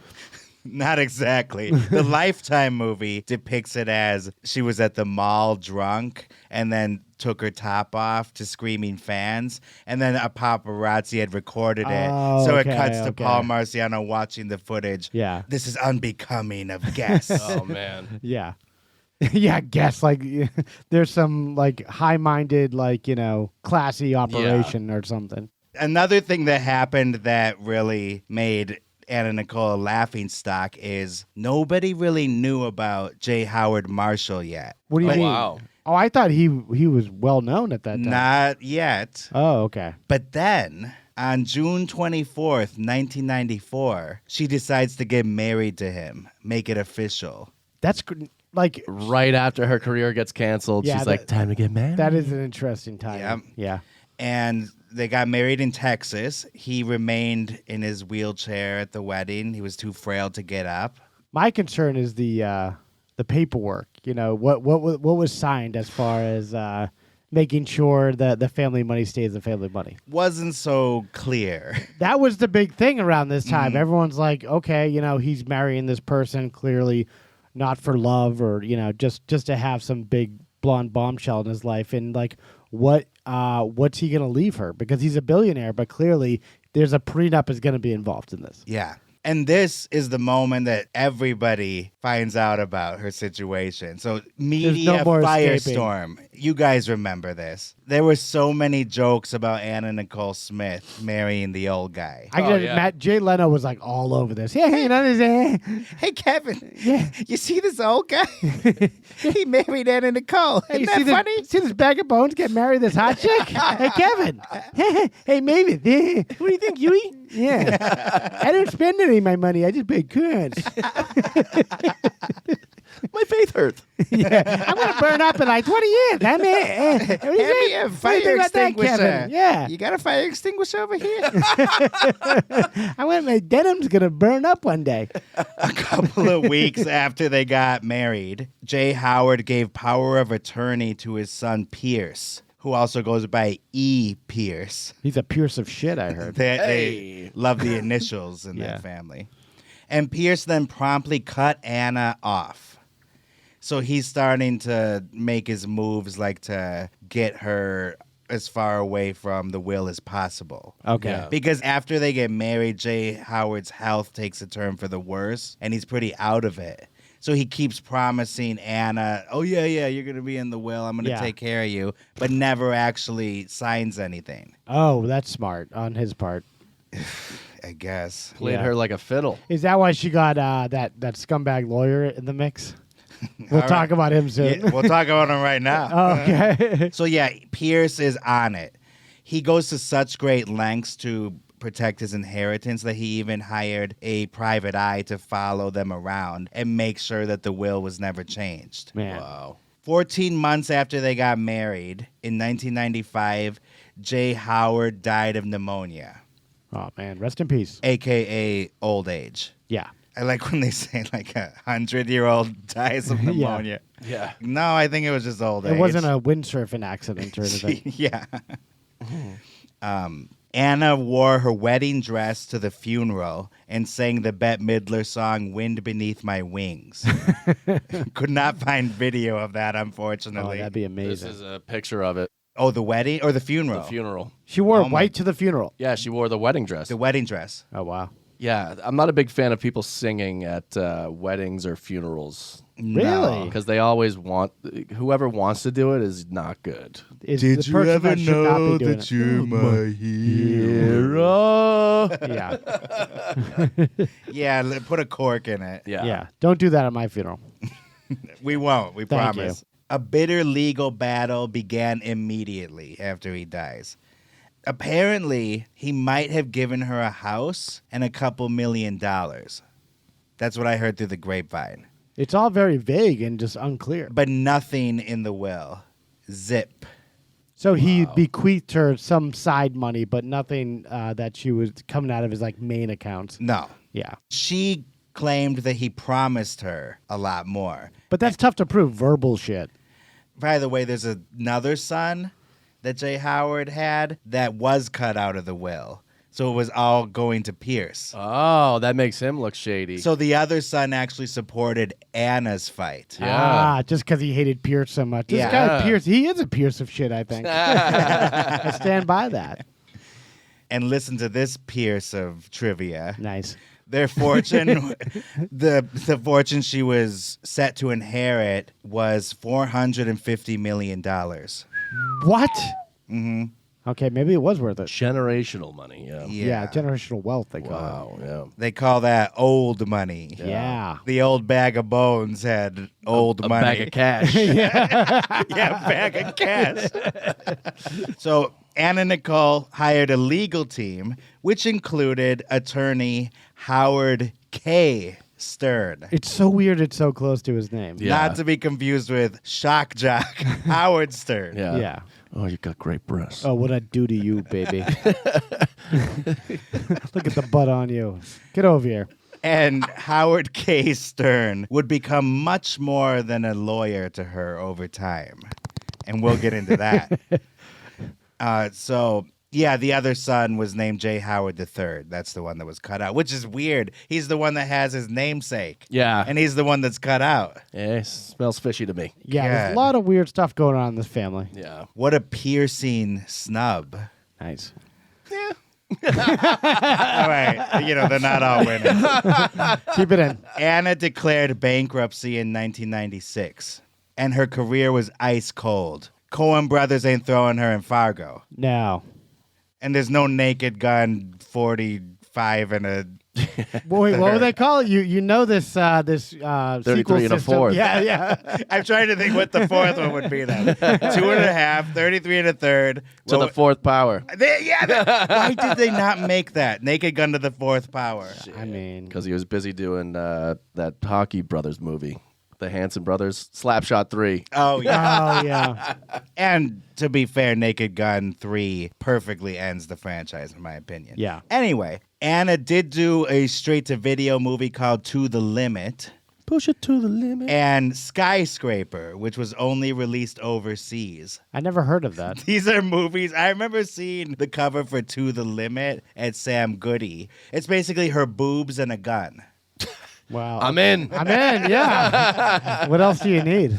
Not exactly. The Lifetime movie depicts it as she was at the mall drunk and then took her top off to screaming fans, and then a paparazzi had recorded it. Oh, so okay, it cuts to okay. Paul Marciano watching the footage. Yeah. This is unbecoming of guests. Oh, man. Yeah. Yeah, I guess like there's some like high-minded, like, classy operation or something. Another thing that happened that really made Anna Nicole a laughing stock is nobody really knew about J. Howard Marshall yet. What do you mean? Wow. Oh, I thought he was well known at that time. Not yet. Oh, okay. But then, on June 24th, 1994, she decides to get married to him, make it official. That's like Right after her career gets canceled, Yeah, she's like, time to get married. that is an interesting time. Yep. Yeah. And they got married in Texas. He remained in his wheelchair at the wedding. He was too frail to get up. My concern is the paperwork. What was signed as far as making sure that the family money stays the family money. Wasn't so clear. That was the big thing around this time. Mm-hmm. Everyone's like, okay, he's marrying this person clearly not for love or just to have some big blonde bombshell in his life, and like what's he gonna leave her, because he's a billionaire, but clearly there's a prenup is gonna be involved in this. Yeah. And this is the moment that everybody finds out about her situation. So media more firestorm. You guys remember this. There were so many jokes about Anna Nicole Smith marrying the old guy. Matt Jay Leno was like all over this. Yeah, Hey, Kevin. Yeah. You see this old guy? He married Anna Nicole. Hey, Isn't that funny? See this bag of bones get married this hot chick? Hey, Kevin. Hey, maybe. What do you think, Huey? Yeah. I don't spend any of my money. I just pay cash. My faith hurts. Yeah. I'm going to burn up in like 20 years. I mean, what do you Hand me think? a What do you fire think about that, extinguisher. Kevin? Yeah. You got a fire extinguisher over here? I went, my denim's going to burn up one day. A couple of weeks after they got married, Jay Howard gave power of attorney to his son Pierce, who also goes by E. Pierce. He's a Pierce of shit, I heard. They love the initials in Yeah. that family. And Pierce then promptly cut Anna off. So he's starting to make his moves like to get her as far away from the will as possible. Okay. Yeah. Because after they get married, Jay Howard's health takes a turn for the worse, and he's pretty out of it. So he keeps promising Anna, oh, yeah, you're going to be in the will. I'm going to Yeah. take care of you, but never actually signs anything, Oh, that's smart on his part. I guess. Played Yeah. her like a fiddle. Is that why she got that scumbag lawyer in the mix? We'll All talk right. about him soon. Yeah, we'll talk about him right now. Okay. So, yeah, Pierce is on it. He goes to such great lengths to protect his inheritance that he even hired a private eye to follow them around and make sure that the will was never changed. Man. Wow. 14 months after they got married, in 1995, Jay Howard died of pneumonia, Oh, man. Rest in peace. a.k.a. old age. Yeah. I like when they say like 100-year-old dies of pneumonia. Yeah. No, I think it was just old age. It wasn't a windsurfing accident or anything. Yeah. Anna wore her wedding dress to the funeral and sang the Bette Midler song "Wind Beneath My Wings." Could not find video of that, Oh, unfortunately. that'd be This amazing. is a picture of it. Oh, the wedding or the funeral? The funeral. She wore Oh, my- white to the funeral. Yeah, she wore the wedding dress. The wedding dress. Oh, wow. Yeah, I'm not a big fan of people singing at weddings or funerals. Really? Because they always want, whoever wants to do it is not good. Did you ever know that you're my hero? Yeah. Yeah, put a cork in it. Yeah. Don't do that at my funeral. We won't. We Thank promise. A bitter legal battle began immediately after he dies. Apparently, he might have given her a house and a couple $1 million. That's what I heard through the grapevine. It's all very vague and just unclear. But nothing in the will. Zip. So he bequeathed her some side money, but nothing that she was coming out of his like main accounts. No. Yeah. She claimed that he promised her a lot more. But that's tough to prove, verbal shit. By the way, there's another son that Jay Howard had that was cut out of the will. So it was all going to Pierce. Oh, that makes him look shady. So the other son actually supported Anna's fight. Ah, just because he hated Pierce so much. This guy, Pierce, he is a Pierce of shit, I think. I stand by that. And listen to this Pierce of trivia. Nice. Their fortune, the fortune she was set to inherit was $450 million. What? Mm-hmm. Okay, maybe it was worth it. Generational money, Yeah, generational wealth, they call it. Wow, yeah. They call that old money. Yeah. The old bag of bones had old A money. bag of cash. Yeah, bag of cash. So Anna Nicole hired a legal team, which included attorney Howard K. Stern. It's so weird it's so close to his name. Yeah. Not to be confused with shock jock Howard Stern. Yeah. Oh, you got great breasts. Oh, what I do to you, baby. Look at the butt on you. Get over here. And Howard K. Stern would become much more than a lawyer to her over time. And we'll get into that. The other son was named J. Howard III. That's the one that was cut out, which is weird. He's the one that has his namesake. Yeah. And he's the one that's cut out. Yeah, smells fishy to me. Yeah, there's God. a lot of weird stuff going on in this family. Yeah. What a piercing snub. Nice. All right. They're not all winners. Keep it in. Anna declared bankruptcy in 1996, and her career was ice cold. Coen Brothers ain't throwing her in Fargo. No. And there's no Naked Gun 45 and a... Wait, what would they call it? You know this 33 sequel and a system. fourth. Yeah. I'm trying to think what the fourth one would be then. 2.5, 33 and a third. To the fourth power. Why did they not make that? Naked Gun to the fourth power. I mean... Because he was busy doing that Hockey Brothers movie. The Hanson Brothers, Slapshot 3. Oh, yeah. Oh, yeah. And to be fair, Naked Gun 3 perfectly ends the franchise, in my opinion. Yeah. Anyway, Anna did do a straight-to-video movie called To the Limit. Push it to the limit. And Skyscraper, which was only released overseas. I never heard of that. These are movies. I remember seeing the cover for To the Limit at Sam Goody. It's basically her boobs and a gun. Wow. I'm in, yeah. What else do you need?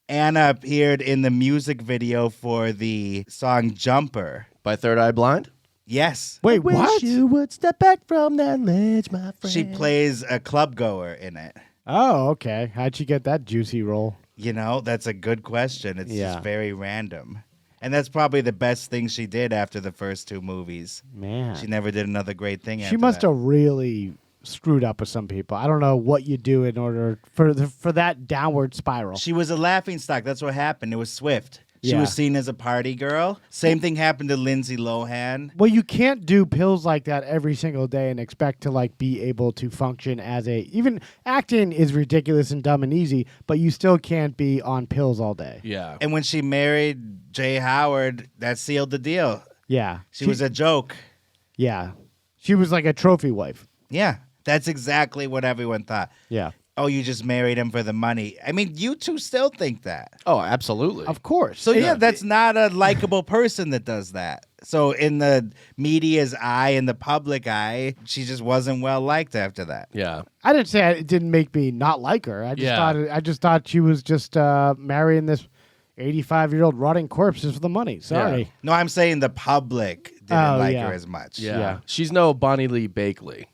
Anna appeared in the music video for the song Jumper. By Third Eye Blind? Yes. Wait, what? You would step back from that ledge, my friend. She plays a club goer in it. Oh, okay. How'd she get that juicy role? That's a good question. It's Yeah. just very random. And that's probably the best thing she did after the first two movies. Man. She never did another great thing after She must that. have really screwed up with some people. I don't know what you do in order for that downward spiral. She was a laughingstock. That's what happened. It was swift. She Yeah. was seen as a party girl. Same thing happened to Lindsay Lohan. Well, you can't do pills like that every single day and expect to be able to function as even acting is ridiculous and dumb and easy, but you still can't be on pills all day. Yeah. And when she married Jay Howard, that sealed the deal. Yeah. She was a joke. Yeah. She was like a trophy wife. Yeah. That's exactly what everyone thought. Yeah. Oh, you just married him for the money. I mean, you two still think that. Oh, absolutely. Of course. So, that's not a likable person that does that. So, in the media's eye, in the public eye, she just wasn't well liked after that. Yeah. I didn't say it didn't make me not like her. I just thought she was just marrying this 85-year-old rotting corpse just for the money. Sorry. Yeah. No, I'm saying the public didn't like her as much. Yeah. She's no Bonnie Lee Bakley.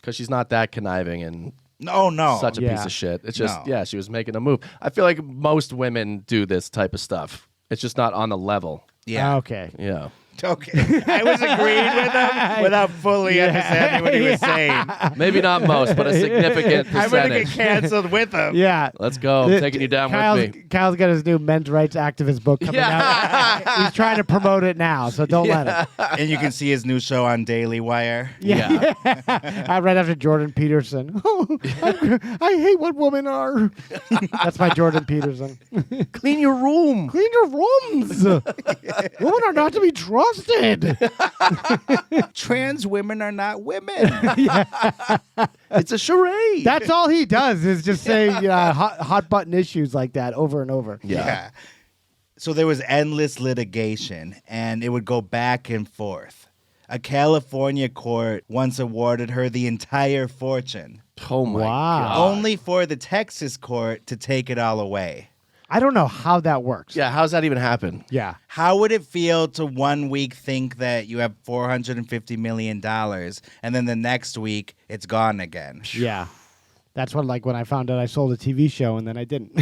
because she's not that conniving and No. such a piece of shit. It's just, she was making a move. I feel like most women do this type of stuff. It's just not on the level. Yeah. Okay. Yeah. Okay. I was agreeing with him without fully understanding what he was saying. Maybe not most, but a significant I'm going to percentage. get canceled with him. Yeah. Let's go. I'm taking you down with me. Kyle's got his new men's rights activist book coming out. He's trying to promote it now, so don't let him. And you can see his new show on Daily Wire. Yeah. Right after Jordan Peterson. I hate what women are. That's my Jordan Peterson. Clean your room. Clean your rooms. Women are not to be trusted. Trans women are not women. It's a charade. That's all he does is just say hot button issues like that over and over. Yeah. So there was endless litigation, and it would go back and forth. A California court once awarded her the entire fortune. Oh, my God. Only for the Texas court to take it all away. I don't know how that works. Yeah, how's that even happen? Yeah. How would it feel to 1 week think that you have $450 million, and then the next week it's gone again? Yeah. That's what, like, when I found out I sold a TV show and then I didn't.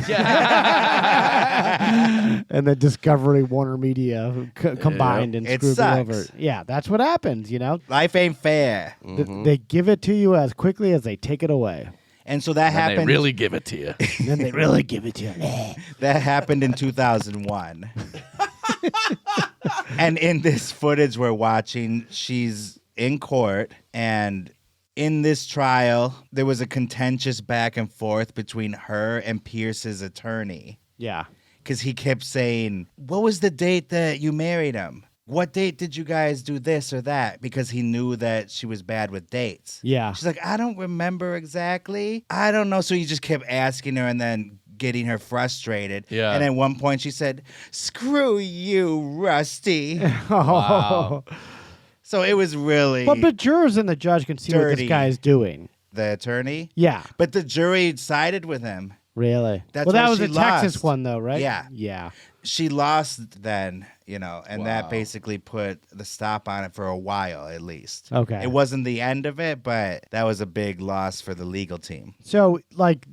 And then Discovery, Warner Media combined and It screwed me sucks. over. Yeah, that's what happens, you know? Life ain't fair. They give it to you as quickly as they take it away. And so that happened. They really give it to you. And then they really give it to you. That happened in 2001. And in this footage we're watching, she's in court, and in this trial, there was a contentious back and forth between her and Pierce's attorney. Yeah. Because he kept saying, what was the date that you married him? What date did you guys do this or that? Because he knew that she was bad with dates. Yeah. She's like, I don't remember exactly. I don't know. So he just kept asking her and then getting her frustrated. Yeah. And at one point she said, screw you, Rusty. Wow. So it was really But the jurors and the judge can see what dirty. this guy is doing. The attorney? Yeah. But the jury sided with him. Really? That's well, that why was she a Texas lost. one, though, right? Yeah. Yeah. She lost then, and that Wow. basically put the stop on it for a while at least. Okay. It wasn't the end of it, but that was a big loss for the legal team. So, like,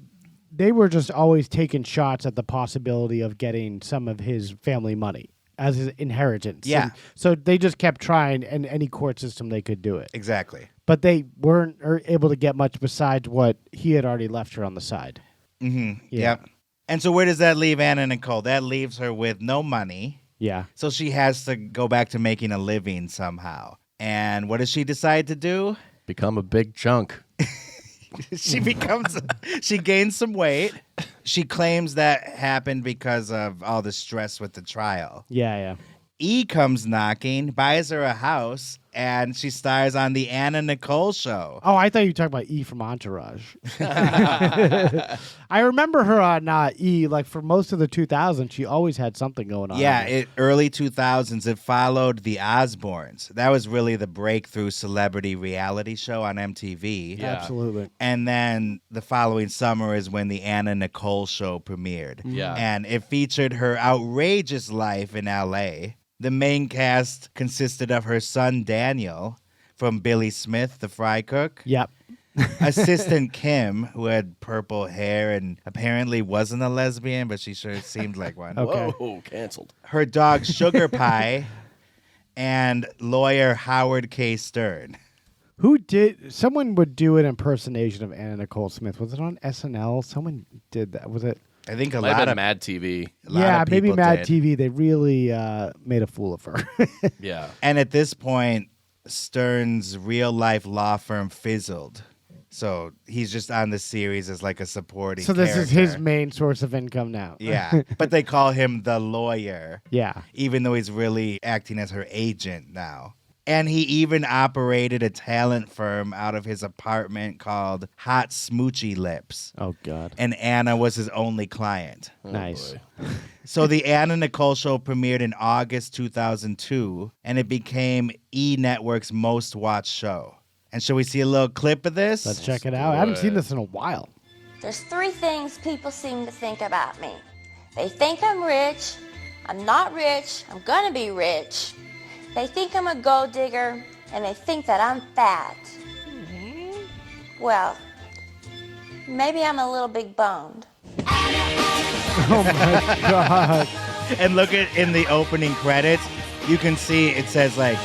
they were just always taking shots at the possibility of getting some of his family money as his inheritance. Yeah. And so they just kept trying, and any court system they could do it. Exactly. But they weren't able to get much besides what he had already left her on the side. Mm-hmm. Yeah. Yep. And so where does that leave Anna Nicole? That leaves her with no money. Yeah. So she has to go back to making a living somehow. And what does she decide to do? Become a big chunk. She gains some weight. She claims that happened because of all the stress with the trial. Yeah, yeah. E comes knocking, buys her a house, and she stars on the Anna Nicole show. Oh, I thought you were talking about E from Entourage. I remember her on E, like for most of the 2000s, she always had something going on. Yeah, early 2000s, it followed the Osbournes. That was really the breakthrough celebrity reality show on MTV. Yeah. Absolutely. And then the following summer is when the Anna Nicole show premiered. Yeah. And it featured her outrageous life in LA. The main cast consisted of her son Daniel from Billy Smith, the fry cook. Yep. Assistant Kim, who had purple hair and apparently wasn't a lesbian, but she sure seemed like one. Okay. Whoa, canceled. Her dog Sugar Pie, and lawyer Howard K. Stern. Someone would do an impersonation of Anna Nicole Smith. Was it on SNL? Someone did that. Was it? I think a Might have lot been of Mad TV. Yeah, maybe people Mad did. TV. They really made a fool of her. Yeah. And at this point, Stern's real life law firm fizzled. So he's just on the series as like a supporting So this is his character. main source of income now. Yeah. But they call him the lawyer, Yeah. even though he's really acting as her agent now. And he even operated a talent firm out of his apartment called Hot Smoochy Lips. Oh, God. And Anna was his only client. Nice. So the Anna Nicole show premiered in August 2002, and it became E! Network's most watched show. And shall we see a little clip of this? Let's check it out. I haven't seen this in a while. There's three things people seem to think about me. They think I'm rich, I'm not rich, I'm gonna be rich. They think I'm a gold digger, and they think that I'm fat. Well, maybe I'm a little big boned. Oh my God. And look at in the opening credits, you can see it says like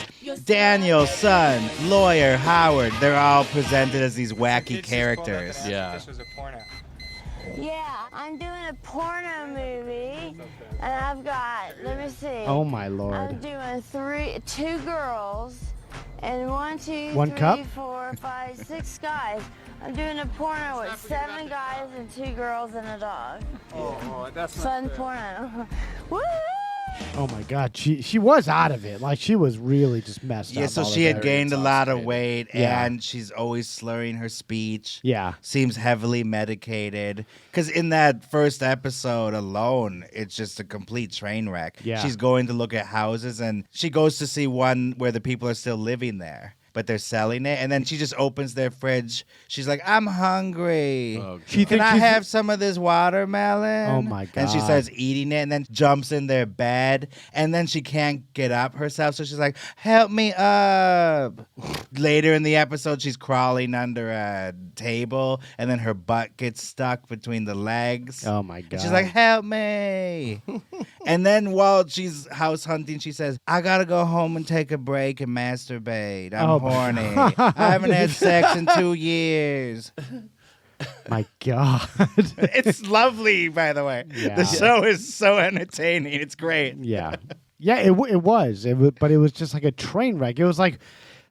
Daniel, son, lawyer, Howard. They're all presented as these wacky characters. Yeah. This was a porno. Yeah, I'm doing a porno movie, and I've got, let me see. Oh my Lord. I'm doing two girls, and one cup? 3, 4, 5, 6 guys. I'm doing a porno with 7 guys and 2 girls and a dog. Oh, that's Fun porno. Woo! Oh my God, she was out of it. Like she was really just messed up. Yeah, so all she of had that. gained a lot of weight, Yeah. and she's always slurring her speech. Yeah. Seems heavily medicated. Because in that first episode alone, it's just a complete train wreck. Yeah. She's going to look at houses, and she goes to see one where the people are still living there, but they're selling it. And then she just opens their fridge. She's like, I'm hungry. Oh, Can I have some of this watermelon? Oh, my And she God. starts eating it and then jumps in their bed. And then she can't get up herself. So she's like, help me up. Later in the episode, she's crawling under a table. And then her butt gets stuck between the legs. Oh my God. And she's like, help me. And then while she's house hunting, she says, I got to go home and take a break and masturbate. I'm horny. I haven't had sex in 2 years. My God. It's lovely, by the way. Yeah. The show is so entertaining. It's great. Yeah. Yeah, it was. But it was just like a train wreck. It was like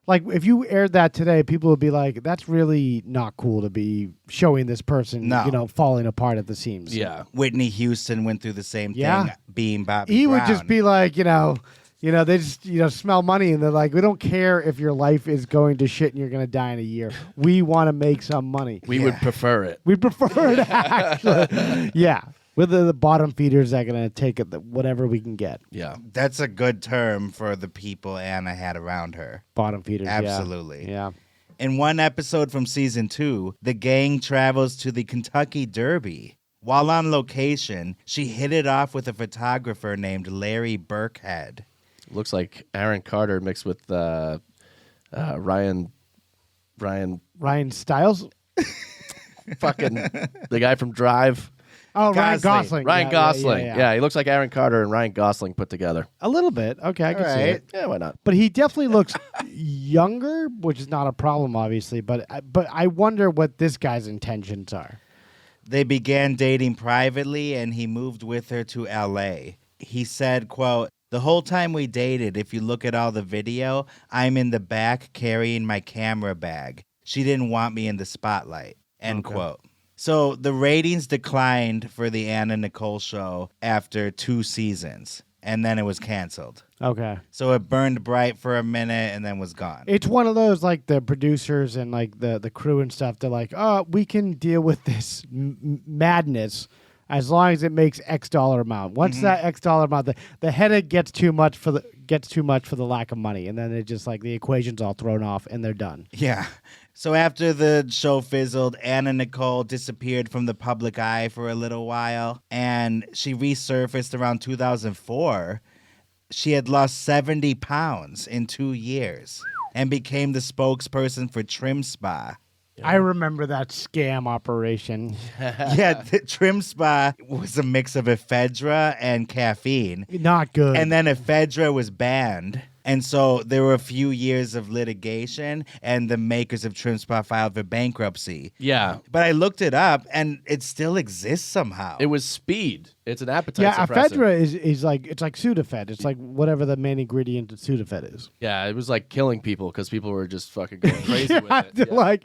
if you aired that today, people would be like, that's really not cool to be showing this person, No. falling apart at the seams. Yeah. Whitney Houston went through the same Yeah. thing being Bobby He Brown. would just be like, they just, smell money and they're like, we don't care if your life is going to shit and you're going to die in a year. We want to make some money. We would prefer it. We prefer it, actually. Yeah. We're the bottom feeders that are going to take it, whatever we can get. Yeah. That's a good term for the people Anna had around her. Bottom feeders, yeah. Absolutely. Yeah. In one episode from season 2, the gang travels to the Kentucky Derby. While on location, she hit it off with a photographer named Larry Burkhead. Looks like Aaron Carter mixed with Ryan Stiles? fucking the guy from Drive. Oh, Ryan Gosling. Ryan Yeah, Gosling. yeah. He looks like Aaron Carter and Ryan Gosling put together. A little bit. Okay, I can see right. it. Yeah, why not? But he definitely looks younger, which is not a problem, obviously. But I wonder what this guy's intentions are. They began dating privately, and he moved with her to L.A. He said, quote, the whole time we dated, if you look at all the video, I'm in the back carrying my camera bag. She didn't want me in the spotlight, end quote. So the ratings declined for the Anna Nicole show after 2 seasons, and then it was canceled. Okay. So it burned bright for a minute and then was gone. It's one of those, like, the producers and, like, the crew and stuff, they're like, oh, we can deal with this madness as long as it makes X dollar amount. Once that X dollar amount, the headache gets too much for the lack of money, and then it just, like, the equation's all thrown off, and they're done. Yeah. So after the show fizzled, Anna Nicole disappeared from the public eye for a little while, and she resurfaced around 2004. She had lost 70 pounds in 2 years and became the spokesperson for Trimspa. I remember that scam operation. Yeah, the Trimspa was a mix of ephedra and caffeine. Not good. And then ephedra was banned. And so there were a few years of litigation, and the makers of Trimspa filed for bankruptcy. Yeah. But I looked it up, and it still exists somehow. It was speed. It's an appetite Yeah, suppressant. ephedra is like, it's like Sudafed. It's like whatever the main ingredient of Sudafed is. Yeah, it was like killing people because people were just fucking going crazy with it. Yeah. Like,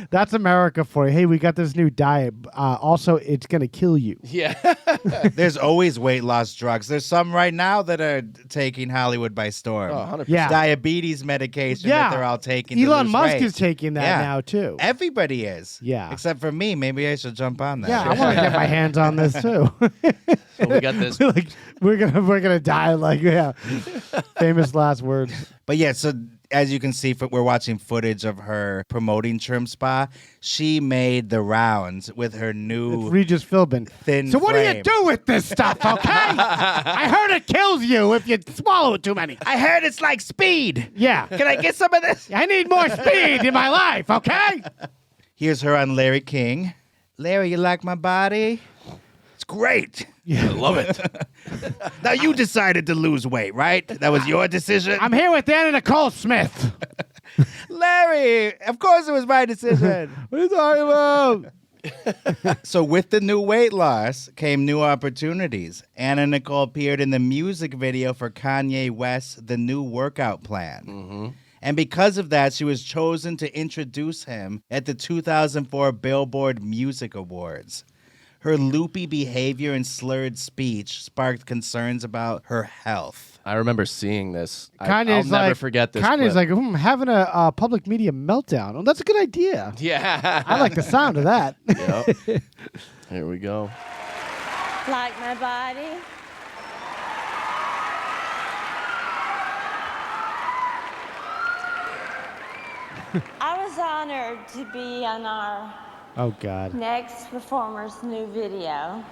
that's America for you. Hey, we got this new diet. Also, it's going to kill you. Yeah. There's always weight loss drugs. There's some right now that are taking Hollywood by storm. Oh, 100%. Yeah. Diabetes medication that they're all taking. to Elon lose Musk weight. is taking that now, too. Everybody is. Yeah. Except for me. Maybe I should jump on that. Yeah, I want to get my hands on this, too. So we got this. Like, we're gonna die. Like, yeah, famous last words. But yeah, so as you can see, we're watching footage of her promoting Trimspa. She made the rounds with her new It's Regis Philbin. thin So what do you frame. do with this stuff? Okay, I heard it kills you if you swallow it too many. I heard it's like speed. Yeah, Can I get some of this? I need more speed in my life. Okay. Here's her on Larry King. Larry, you like my body? It's great. I love it. Now you decided to lose weight, right? That was your decision? I'm here with Anna Nicole Smith. Larry, of course it was my decision. What are you talking about? So with the new weight loss came new opportunities. Anna Nicole appeared in the music video for Kanye West's The New Workout Plan. Mm-hmm. And because of that, she was chosen to introduce him at the 2004 Billboard Music Awards. Her loopy behavior and slurred speech sparked concerns about her health. I remember seeing this. I'll Kanye's never like, forget this. Kanye's clip. like, having a public media meltdown. Oh, that's a good idea. Yeah. I like the sound of that. Yep. Here we go. Like my body? I was honored to be on our Oh, God. next performer's new video.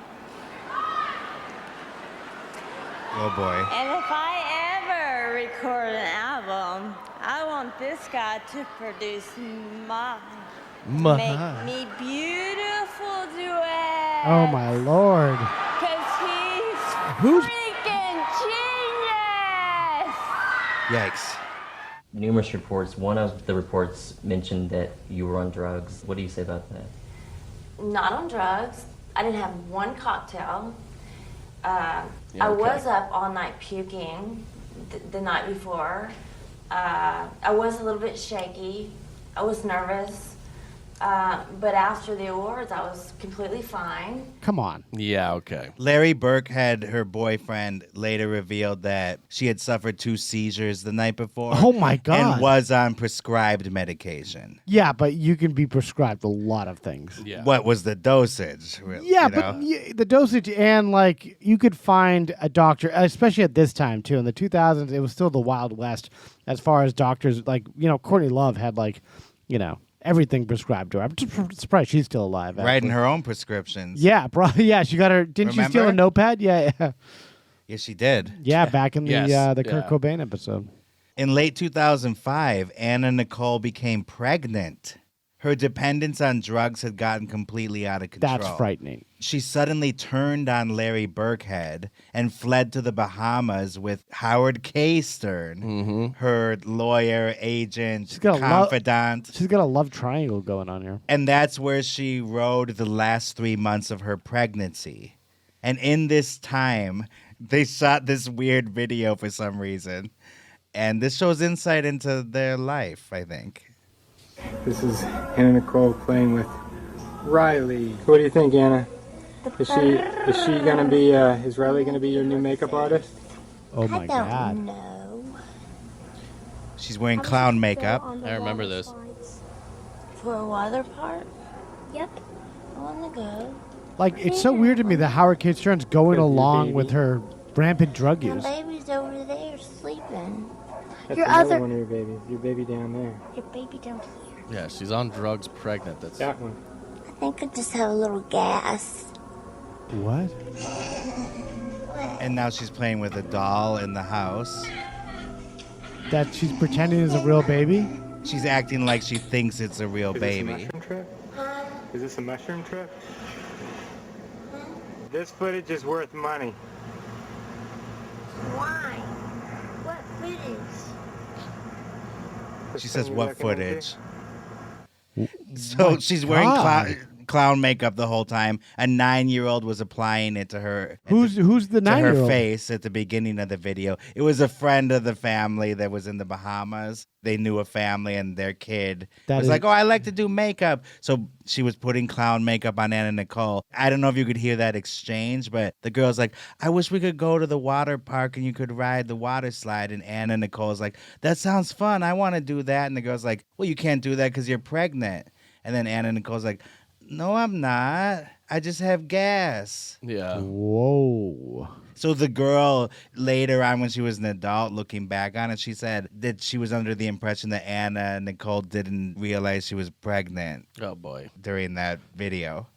Oh, boy. And if I ever record an album, I want this guy to produce make me beautiful duets. Oh, my Lord. Because he's Who's- freaking genius. Yikes. Numerous reports. One of the reports mentioned that you were on drugs. What do you say about that? Not on drugs. I didn't have one cocktail. I okay. was up all night puking the night before. I was a little bit shaky. I was nervous. But after the awards, I was completely fine. Come on. Yeah, okay. Larry Burkhead, her boyfriend, later revealed that she had suffered 2 seizures the night before. Oh, my God. And was on prescribed medication. Yeah, but you can be prescribed a lot of things. Yeah. What was the dosage? Yeah, you but know? the dosage and, like, you could find a doctor, especially at this time, too. In the 2000s, it was still the Wild West as far as doctors. Like, Courtney Love had, like, everything prescribed to her. I'm just surprised she's still alive. Writing actually. her own prescriptions. Yeah, bro. Yeah, she got her. Didn't she steal a Remember? notepad? Yeah. Yes, she did. Yeah, back in the Yes, the Kurt yeah. Cobain episode. In late 2005, Anna Nicole became pregnant. Her dependence on drugs had gotten completely out of control. That's frightening. She suddenly turned on Larry Burkhead and fled to the Bahamas with Howard K. Stern, her lawyer, agent, got a confidant. She's got a love triangle going on here. And that's where she rode the last 3 months of her pregnancy. And in this time, they shot this weird video for some reason. And this shows insight into their life, I think. This is Anna Nicole playing with Riley. What do you think, Anna? Is she gonna be? Is Riley gonna be your new makeup artist? Oh my God! No. She's wearing clown makeup. I remember this. For a water park? Yep. I want to go. Like, it's so weird to me that Howard K. Stern's going Your along baby. with her rampant drug My use. baby's over there sleeping. That's Your another other- one of your babies. Your baby down there. Your baby down here. Yeah, she's on drugs, pregnant. That's That one. I think I just have a little gas. What? And now she's playing with a doll in the house. That she's pretending is a real baby? She's acting like she thinks it's a real Is this a baby. mushroom trip? Is this a mushroom trip? This footage is worth money. Why? What footage? She says, You're what looking into? footage? So she's wearing God. clown makeup the whole time. A 9-year-old was applying it to her. Who's the to her 9-year-old? face at the beginning of the video. It was a friend of the family that was in the Bahamas. They knew a family and their kid That was is- like, oh, I like to do makeup. So she was putting clown makeup on Anna Nicole. I don't know if you could hear that exchange, but the girl's like, I wish we could go to the water park and you could ride the water slide. And Anna Nicole's like, that sounds fun. I want to do that. And the girl's like, well, you can't do that because you're pregnant. And then Anna Nicole's like, no, I'm not. I just have gas. yeah. Whoa. So the girl later on when she was an adult looking back on it, she said that she was under the impression that Anna Nicole didn't realize she was pregnant Oh boy. during that video.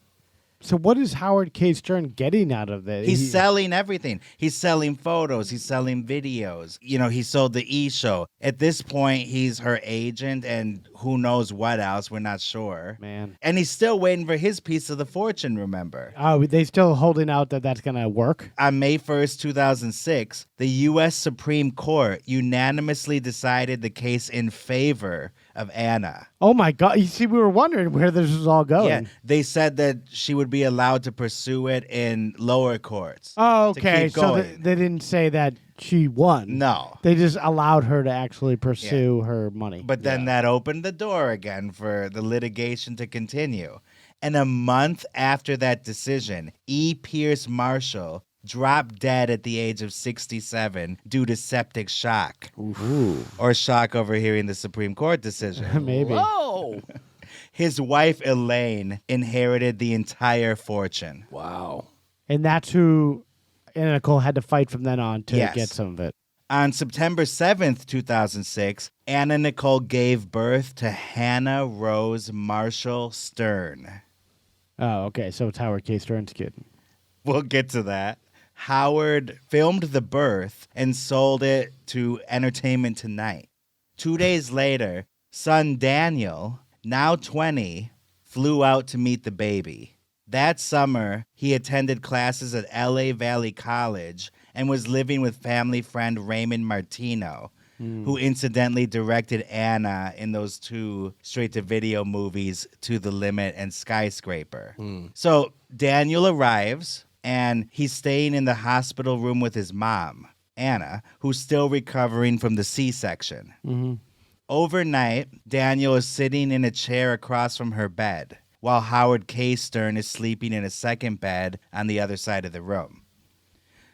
So what is Howard K. Stern getting out of this? He's selling everything. He's selling photos. He's selling videos. You know, he sold the E-show. At this point, he's her agent and who knows what else. We're not sure. Man. And he's still waiting for his piece of the fortune, remember? Oh, they still holding out that that's going to work? On May 1st, 2006, the U.S. Supreme Court unanimously decided the case in favor of Anna. Oh, my God. You see, we were wondering where this was all going. Yeah, they said that she would be allowed to pursue it in lower courts. Oh, to okay. keep So going. they didn't say that she won. No. They just allowed her to actually pursue her money. But then that opened the door again for the litigation to continue. And a month after that decision, E. Pierce Marshall dropped dead at the age of 67 due to septic shock. Ooh. Or shock over hearing the Supreme Court decision. Maybe. Whoa. His wife, Elaine, inherited the entire fortune. Wow. And that's who Anna Nicole had to fight from then on to Yes. get some of it. On September 7th, 2006, Anna Nicole gave birth to Hannah Rose Marshall Stern. Oh, okay. So it's Howard K. Stern's kid. We'll get to that. Howard filmed the birth and sold it to Entertainment Tonight. 2 days later, son Daniel, now 20, flew out to meet the baby. That summer, he attended classes at LA Valley College and was living with family friend Raymond Martino, who incidentally directed Anna in those two straight-to-video movies, To the Limit and Skyscraper. So Daniel arrives, and he's staying in the hospital room with his mom, Anna, who's still recovering from the C-section. Mm-hmm. Overnight, Daniel is sitting in a chair across from her bed, while Howard K. Stern is sleeping in a second bed on the other side of the room.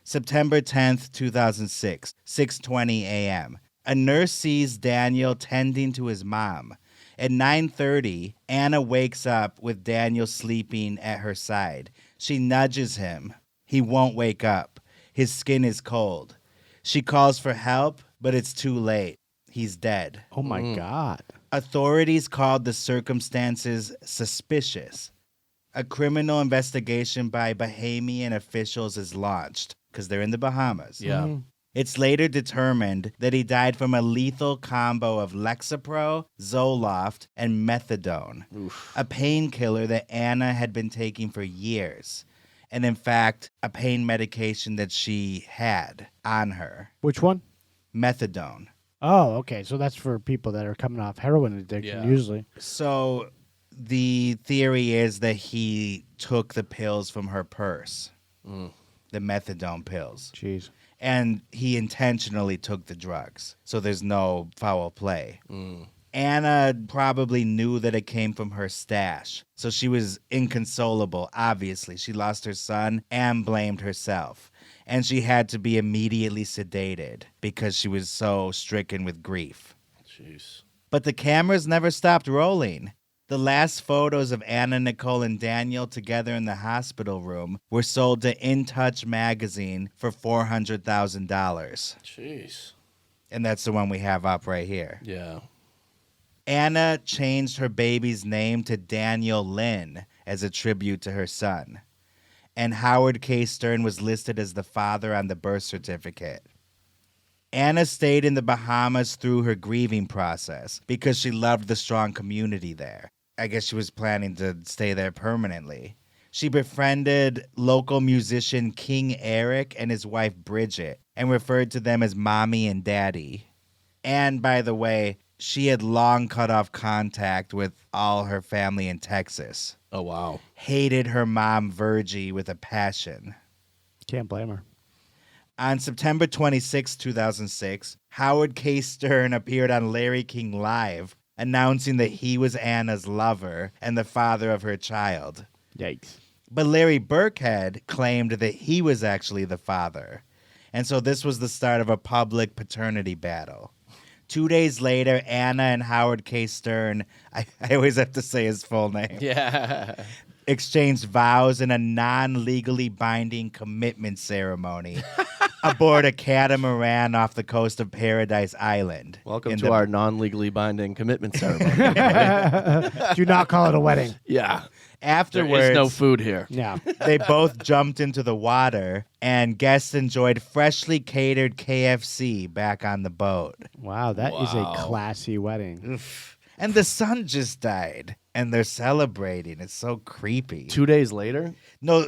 September 10th, 2006, 6:20 a.m. A nurse sees Daniel tending to his mom. At 9:30, Anna wakes up with Daniel sleeping at her side. She nudges him. He won't wake up. His skin is cold. She calls for help, but it's too late. He's dead. Oh, my God. Authorities called the circumstances suspicious. A criminal investigation by Bahamian officials is launched because they're in the Bahamas. Yeah. It's later determined that he died from a lethal combo of Lexapro, Zoloft, and methadone, a painkiller that Anna had been taking for years, and in fact, a pain medication that she had on her. Which one? Methadone. Oh, okay. So that's for people that are coming off heroin addiction, usually. So the theory is that he took the pills from her purse, the methadone pills. Jeez. And he intentionally took the drugs. So there's no foul play. Anna probably knew that it came from her stash. So she was inconsolable, obviously. She lost her son and blamed herself. And she had to be immediately sedated because she was so stricken with grief. Jeez. But the cameras never stopped rolling. The last photos of Anna Nicole and Daniel together in the hospital room were sold to In Touch magazine for $400,000. Jeez. And that's the one we have up right here. Yeah. Anna changed her baby's name to Daniel Lynn as a tribute to her son. And Howard K. Stern was listed as the father on the birth certificate. Anna stayed in the Bahamas through her grieving process because she loved the strong community there. I guess she was planning to stay there permanently. She befriended local musician King Eric and his wife Bridget and referred to them as Mommy and Daddy. And by the way, she had long cut off contact with all her family in Texas. Oh, wow. Hated her mom, Virgie, with a passion. Can't blame her. On September 26, 2006, Howard K. Stern appeared on Larry King Live, announcing that he was Anna's lover and the father of her child. Yikes. But Larry Burkhead claimed that he was actually the father. And so this was the start of a public paternity battle. 2 days later, Anna and Howard K. Stern, I always have to say his full name. Yeah. Exchanged vows in a non-legally binding commitment ceremony aboard a catamaran off the coast of Paradise Island. Welcome to our non-legally binding commitment ceremony. Do not call it a wedding. Yeah. Afterwards, there is no food here. Yeah. They both jumped into the water, and guests enjoyed freshly catered KFC back on the boat. Wow, that is a classy wedding. And the sun just died, and they're celebrating. It's so creepy. 2 days later? No,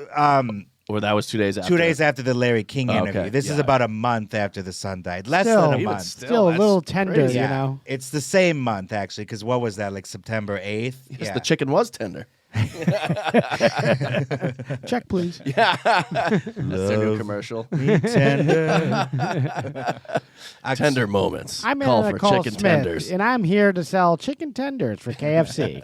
Or that was 2 days after? 2 days after the Larry King interview. Okay, This is yeah. about a month after the sun died. Less Still, than a even month. still a that's little tender, crazy. you know. It's the same month, actually, because what was that, like September 8th? Yes, the chicken was tender. Check, please. Yeah. That's their new commercial. Me tender. Tender moments. I'm Call for Nicole chicken Smith, tenders. and I'm here to sell chicken tenders for KFC.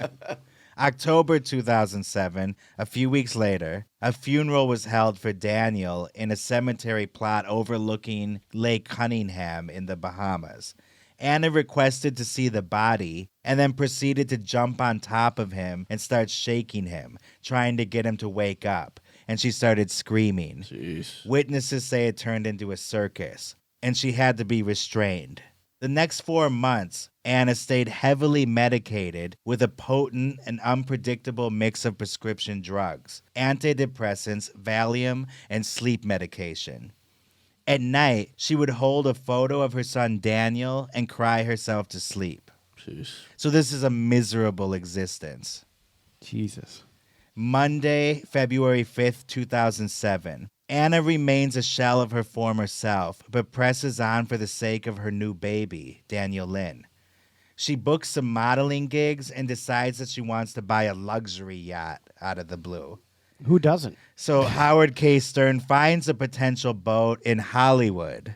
October 2007, a few weeks later, a funeral was held for Daniel in a cemetery plot overlooking Lake Cunningham in the Bahamas. Anna requested to see the body and then proceeded to jump on top of him and start shaking him, trying to get him to wake up. And she started screaming. Jeez. Witnesses say it turned into a circus, and she had to be restrained. The next 4 months, Anna stayed heavily medicated with a potent and unpredictable mix of prescription drugs, antidepressants, Valium, and sleep medication. At night, she would hold a photo of her son Daniel and cry herself to sleep. Jeez. So this is a miserable existence. Jesus. Monday, February 5th, 2007. Anna remains a shell of her former self, but presses on for the sake of her new baby, Daniel Lynn. She books some modeling gigs and decides that she wants to buy a luxury yacht out of the blue. Who doesn't? So Howard K. Stern finds a potential boat in Hollywood,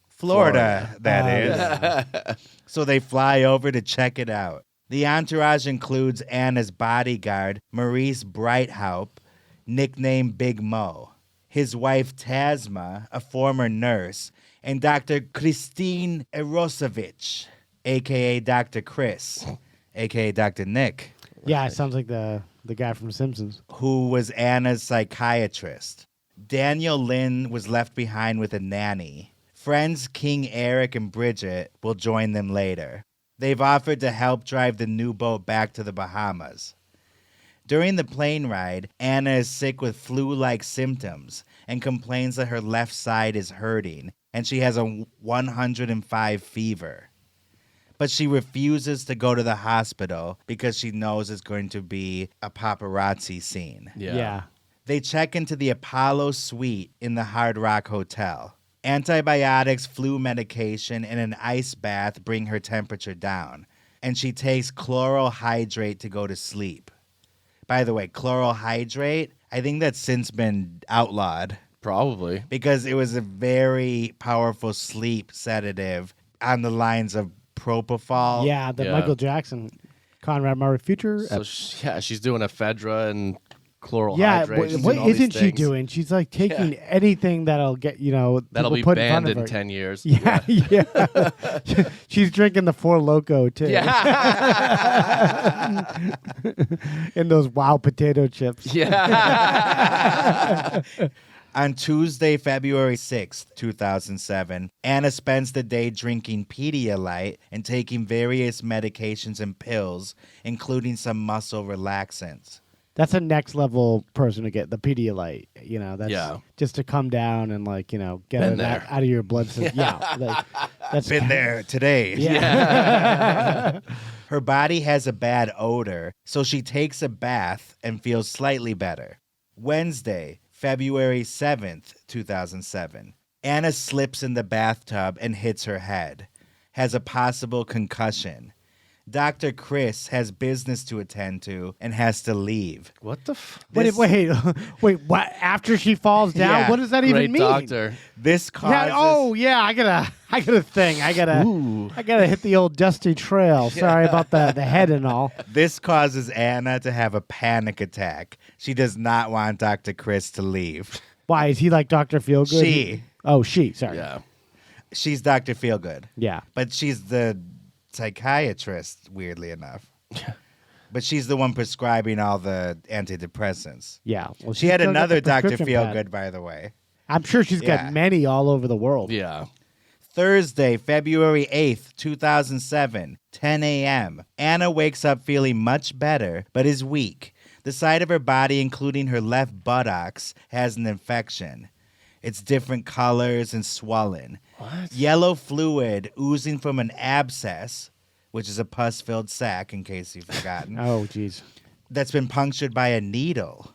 Florida, that is. So they fly over to check it out. The entourage includes Anna's bodyguard, Maurice Breithaupt, nicknamed Big Mo, his wife Tasma, a former nurse, and Dr. Christine Erosovich, a.k.a. Dr. Chris, a.k.a. Dr. Nick. Yeah, it sounds like the guy from Simpsons. Who was Anna's psychiatrist. Daniel Lynn was left behind with a nanny. Friends King Eric and Bridget will join them later. They've offered to help drive the new boat back to the Bahamas. During the plane ride, Anna is sick with flu-like symptoms and complains that her left side is hurting and she has a 105 fever. But she refuses to go to the hospital because she knows it's going to be a paparazzi scene. Yeah. They check into the Apollo suite in the Hard Rock Hotel. Antibiotics, flu medication, and an ice bath bring her temperature down, and she takes chloral hydrate to go to sleep. By the way, chloral hydrate, I think that's since been outlawed. Probably. Because it was a very powerful sleep sedative on the lines of propofol. Yeah, the Michael Jackson, Conrad Murray Future. So she's doing ephedra and chloral Yeah, hydrate. She's what doing all these isn't she things. doing? She's like taking anything that'll get, That'll people be put in front banned of in her. 10 years. Yeah, yeah. She's drinking the Four Loko too. Yeah. And those wild potato chips. Yeah. On Tuesday, February 6th, 2007, Anna spends the day drinking Pedialyte and taking various medications and pills, including some muscle relaxants. That's a next level person to get, the Pedialyte. That's Yeah. just to come down and get Been it there. out of your blood system. Yeah, that's Been there today. Yeah. Her body has a bad odor, so she takes a bath and feels slightly better. Wednesday, February 7th, 2007. Anna slips in the bathtub and hits her head. Has a possible concussion. Dr. Chris has business to attend to and has to leave. What the Wait, what? After she falls down? Yeah. What does that even Great mean? doctor. This causes... I got a thing. I gotta hit the old dusty trail. Sorry about the head and all. This causes Anna to have a panic attack. She does not want Dr. Chris to leave. Why is he like Dr. Feelgood? She. Oh, she. Sorry. Yeah. She's Dr. Feelgood. Yeah. But she's the psychiatrist, weirdly enough. But she's the one prescribing all the antidepressants. Yeah. Well, She she's had still got another the Dr. prescription Feelgood, pad. by the way. I'm sure she's Yeah. got many all over the world. Yeah. Thursday, February 8th, 2007, 10 a.m. Anna wakes up feeling much better, but is weak. The side of her body, including her left buttocks, has an infection. It's different colors and swollen. What? Yellow fluid oozing from an abscess, which is a pus-filled sac, in case you've forgotten. Oh, jeez. That's been punctured by a needle.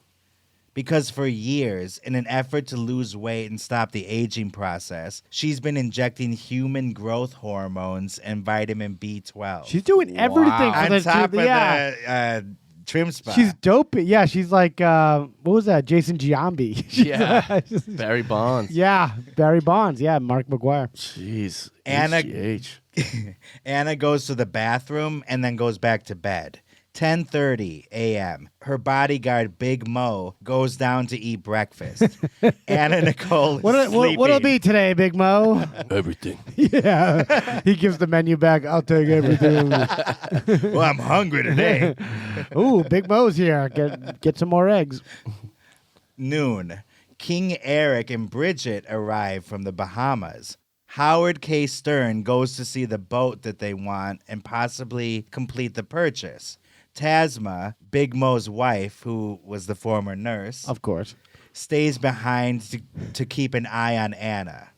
Because for years, in an effort to lose weight and stop the aging process, she's been injecting human growth hormones and vitamin B12. She's doing everything for On this. top of yeah. the Trimspa. She's dope. Yeah, she's like, what was that? Jason Giambi. Yeah. Barry Bonds. Yeah, Barry Bonds. Yeah, Mark McGuire. Jeez. Anna, HGH. Anna goes to the bathroom and then goes back to bed. 10:30 a.m. Her bodyguard, Big Mo, goes down to eat breakfast. Anna Nicole is sleeping. What'll be today, Big Mo? Everything. Yeah. He gives the menu back. I'll take everything. Well, I'm hungry today. Ooh, Big Mo's here. Get some more eggs. Noon. King Eric and Bridget arrive from the Bahamas. Howard K. Stern goes to see the boat that they want and possibly complete the purchase. Tasma, Big Mo's wife, who was the former nurse, Of course. stays behind to keep an eye on Anna.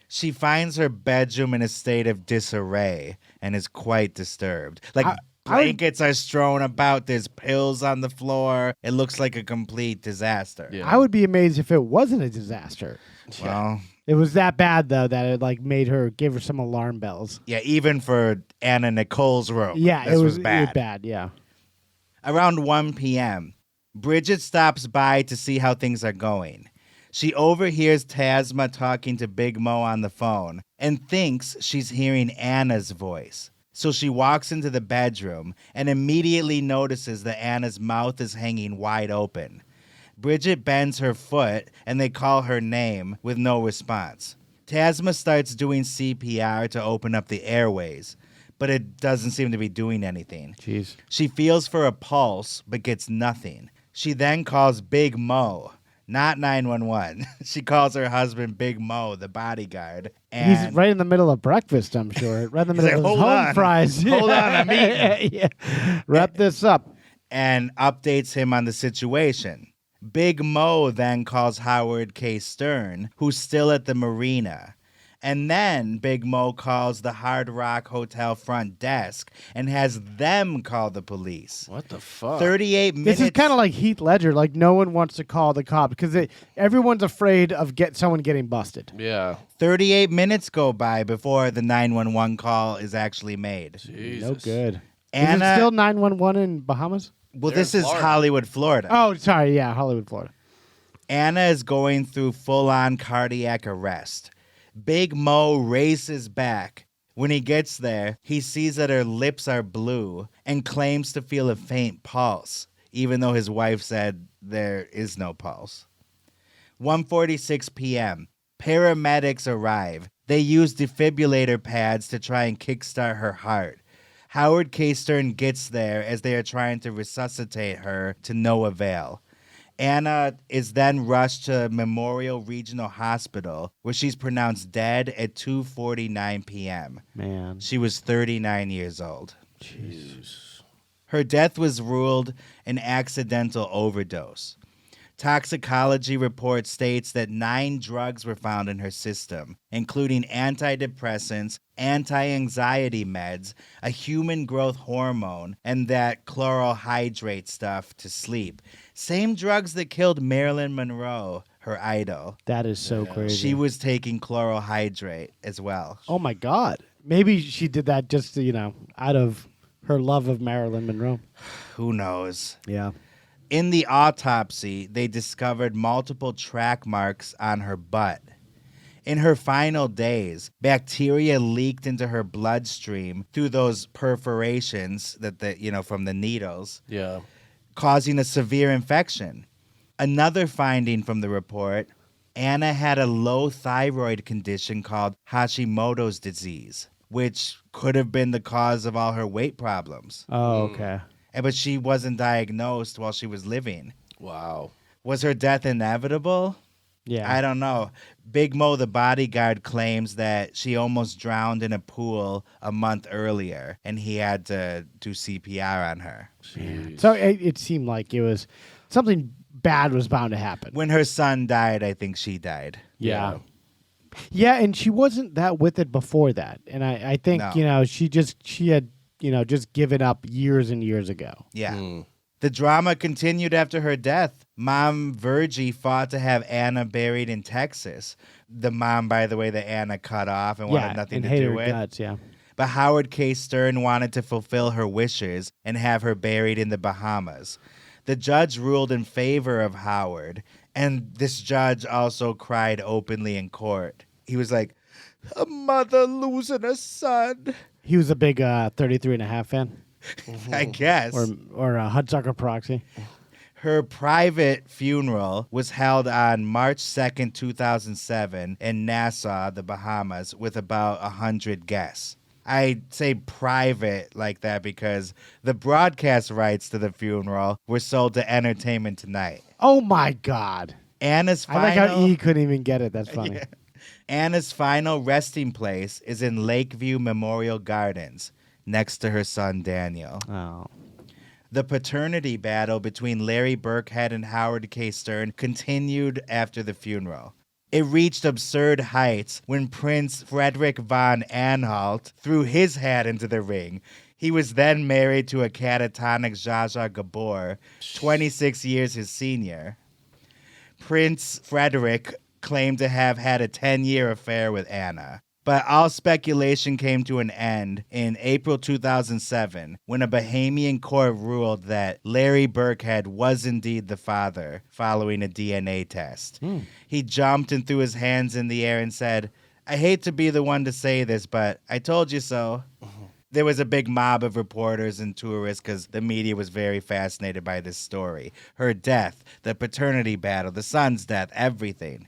She finds her bedroom in a state of disarray and is quite disturbed. Blankets are strewn about. There's pills on the floor. It looks like a complete disaster. Yeah. I would be amazed if it wasn't a disaster. Well, It was that bad, though, that it gave her some alarm bells. yeah, even for Anna Nicole's room. Yeah, this it was bad. bad, yeah. Around 1 p.m., Bridget stops by to see how things are going. She overhears Tasma talking to Big Mo on the phone and thinks she's hearing Anna's voice. So she walks into the bedroom and immediately notices that Anna's mouth is hanging wide open. Bridget bends her foot and they call her name with no response. Tasma starts doing CPR to open up the airways, but it doesn't seem to be doing anything. Jeez. She feels for a pulse, but gets nothing. She then calls Big Mo, not 911. She calls her husband Big Mo, the bodyguard. And He's right in the middle of breakfast, I'm sure. Right in the middle of his home fries. Hold on, I'm eating. Yeah. Wrap this up. And updates him on the situation. Big Mo then calls Howard K. Stern, who's still at the marina. And then Big Mo calls the Hard Rock Hotel front desk and has them call the police. What the fuck? 38 minutes. This is kind of like Heath Ledger. Like, no one wants to call the cops because everyone's afraid of someone getting busted. Yeah. 38 minutes go by before the 911 call is actually made. Jesus. No good. Is Anna, it still 911 in Bahamas? well, They're this in is Florida. Hollywood, Florida. Oh, sorry. Yeah, Hollywood, Florida. Anna is going through full-on cardiac arrest. Big Mo races back. When he gets there, he sees that her lips are blue and claims to feel a faint pulse, even though his wife said there is no pulse. 1:46 p.m. Paramedics arrive. They use defibrillator pads to try and kickstart her heart. Howard K. Stern gets there as they are trying to resuscitate her to no avail. Anna is then rushed to Memorial Regional Hospital, where she's pronounced dead at 2:49 p.m. Man. She was 39 years old. Jesus. Her death was ruled an accidental overdose. Toxicology report states that 9 drugs were found in her system, including antidepressants, anti-anxiety meds, a human growth hormone, and that chlorohydrate stuff to sleep. Same drugs that killed Marilyn Monroe, her idol. That is so crazy. She was taking chlorohydrate as well. Oh, my God. Maybe she did that just, out of her love of Marilyn Monroe. Who knows? Yeah. In the autopsy, they discovered multiple track marks on her butt. In her final days, bacteria leaked into her bloodstream through those perforations from the needles, Yeah. causing a severe infection. Another finding from the report, Anna had a low thyroid condition called Hashimoto's disease, which could have been the cause of all her weight problems. Oh, okay. But she wasn't diagnosed while she was living. Wow. Was her death inevitable? Yeah. I don't know. Big Mo, the bodyguard, claims that she almost drowned in a pool a month earlier, and he had to do CPR on her. So it seemed like it was something bad was bound to happen. When her son died, I think she died. Yeah. Yeah, and she wasn't that with it before that. And I think, No. she had, just given up years and years ago. Yeah. The drama continued after her death. Mom Virgie fought to have Anna buried in Texas. The mom, by the way, that Anna cut off and wanted nothing to hated do her with. guts, yeah. But Howard K. Stern wanted to fulfill her wishes and have her buried in the Bahamas. The judge ruled in favor of Howard, and this judge also cried openly in court. He was like, a mother losing a son. He was a big 33.5 fan. I guess. Or a Hudsucker Proxy. Her private funeral was held on March 2nd, 2007 in Nassau, the Bahamas, with about 100 guests. I say private like that because the broadcast rights to the funeral were sold to Entertainment Tonight. Oh, my God. Anna's final... I like how E couldn't even get it. That's funny. Yeah. Anna's final resting place is in Lakeview Memorial Gardens, next to her son Daniel. Oh. The paternity battle between Larry Burkhead and Howard K. Stern continued after the funeral. It reached absurd heights when Prince Frederick von Anhalt threw his hat into the ring. He was then married to a catatonic Zsa Zsa Gabor, 26 years his senior. Prince Frederick claimed to have had a 10-year affair with Anna. But all speculation came to an end in April 2007 when a Bahamian court ruled that Larry Burkhead was indeed the father following a DNA test. He jumped and threw his hands in the air and said, I hate to be the one to say this, but I told you so. There was a big mob of reporters and tourists because the media was very fascinated by this story. Her death, the paternity battle, the son's death, everything.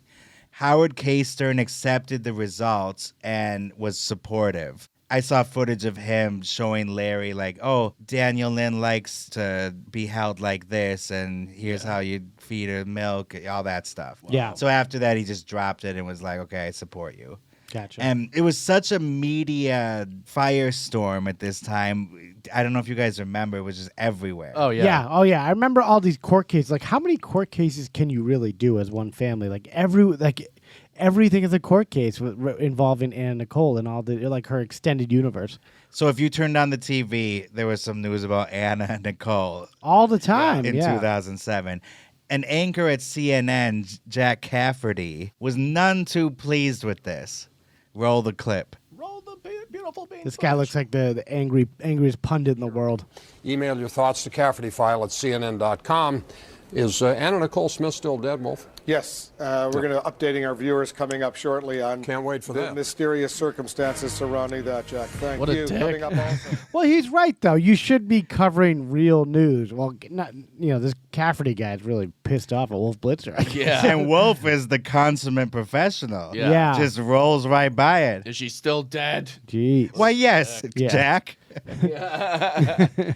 Howard K. Stern accepted the results and was supportive. I saw footage of him showing Larry like, oh, Daniel Lynn likes to be held like this, and here's how you feed her milk, all that stuff. Yeah. So after that, he just dropped it and was like, okay, I support you. Gotcha. And it was such a media firestorm at this time. I don't know if you guys remember, it was just everywhere. Oh, yeah. Yeah. Oh, yeah. I remember all these court cases. Like, how many court cases can you really do as one family? Like, everything is a court case involving Anna Nicole and all the her extended universe. So if you turned on the TV, there was some news about Anna and Nicole all the time in 2007. An anchor at CNN, Jack Cafferty, was none too pleased with this. Roll the clip. Roll the beautiful beans. This guy looks like the angriest pundit in the world. Email your thoughts to CaffertyFile@CNN.com. Is Anna Nicole Smith still dead, Wolf? Yes. We're going to updating our viewers coming up shortly on Can't wait for the that. Mysterious circumstances surrounding that, Jack. Thank What a you. dick. Coming up also. Well, he's right, though. You should be covering real news. Well, not this Cafferty guy is really pissed off at Wolf Blitzer. Yeah. And Wolf is the consummate professional. Yeah. Just rolls right by it. Is she still dead? Jeez. Why, yes, Yeah. Jack.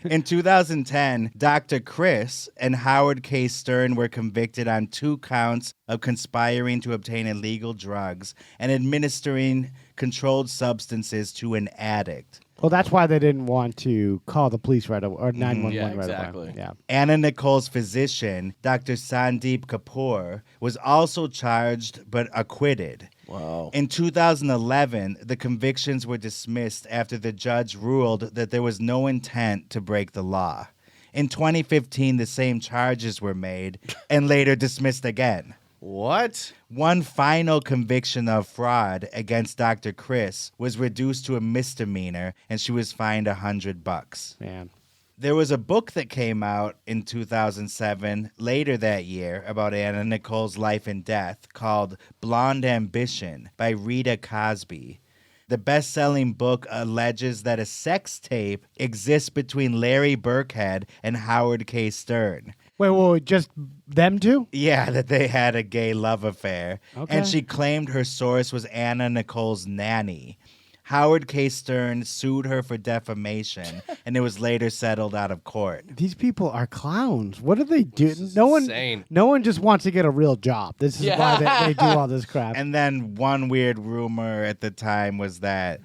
In 2010, Dr. Chris and Howard K. Stern were convicted on 2 counts of conspiring to obtain illegal drugs and administering controlled substances to an addict. Well, that's why they didn't want to call the police right away, or 911 Yeah, right exactly. away. Yeah. Anna Nicole's physician, Dr. Sandeep Kapoor, was also charged but acquitted. Wow. In 2011, the convictions were dismissed after the judge ruled that there was no intent to break the law. In 2015, the same charges were made and later dismissed again. What? One final conviction of fraud against Dr. Chris was reduced to a misdemeanor, and she was fined $100. Man. There was a book that came out in 2007, later that year, about Anna Nicole's life and death called Blonde Ambition by Rita Cosby. The best-selling book alleges that a sex tape exists between Larry Burkhead and Howard K. Stern. Wait, just them two? Yeah, that they had a gay love affair. Okay. And she claimed her source was Anna Nicole's nanny. Howard K. Stern sued her for defamation, and it was later settled out of court. These people are clowns. What do they do? insane. No one just wants to get a real job. This is why they do all this crap. And then one weird rumor at the time was that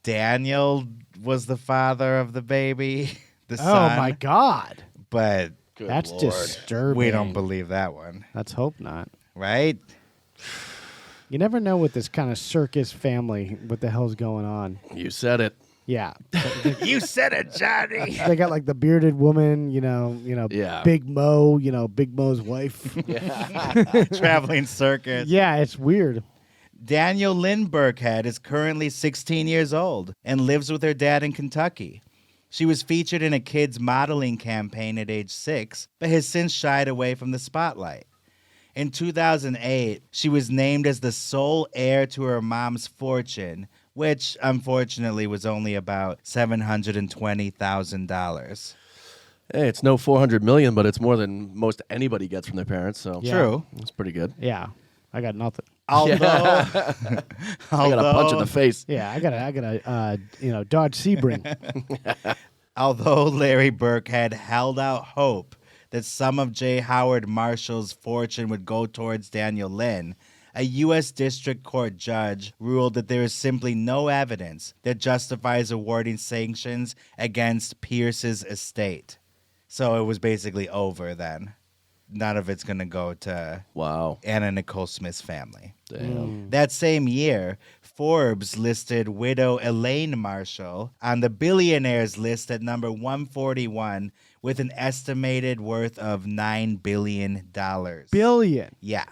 Daniel was the father of the baby, the son. Oh, my God. But that's Lord. disturbing. we don't believe that one. Let's hope not. Right? You never know with this kind of circus family what the hell's going on. You said it. Yeah. You said it, Johnny. They got like the bearded woman, Yeah. Big Mo, Big Mo's wife. Traveling circus. Yeah, it's weird. Daniel Lynn Burkhead is currently 16 years old and lives with her dad in Kentucky. She was featured in a kids' modeling campaign at age 6, but has since shied away from the spotlight. In 2008, she was named as the sole heir to her mom's fortune, which unfortunately was only about $720,000. Hey, it's no $400 million, but it's more than most anybody gets from their parents. So True. That's pretty good. Yeah. I got nothing. Although, I got a punch in the face. Yeah, I got a Dodge Sebring. Although Larry Burkhead held out hope that some of J. Howard Marshall's fortune would go towards Daniel Lynn, a U.S. District Court judge ruled that there is simply no evidence that justifies awarding sanctions against Pierce's estate. So it was basically over then. None of it's going to go to Anna Nicole Smith's family. Damn. That same year, Forbes listed widow Elaine Marshall on the billionaires list at number 141 with an estimated worth of $9 billion. Billion? Yeah.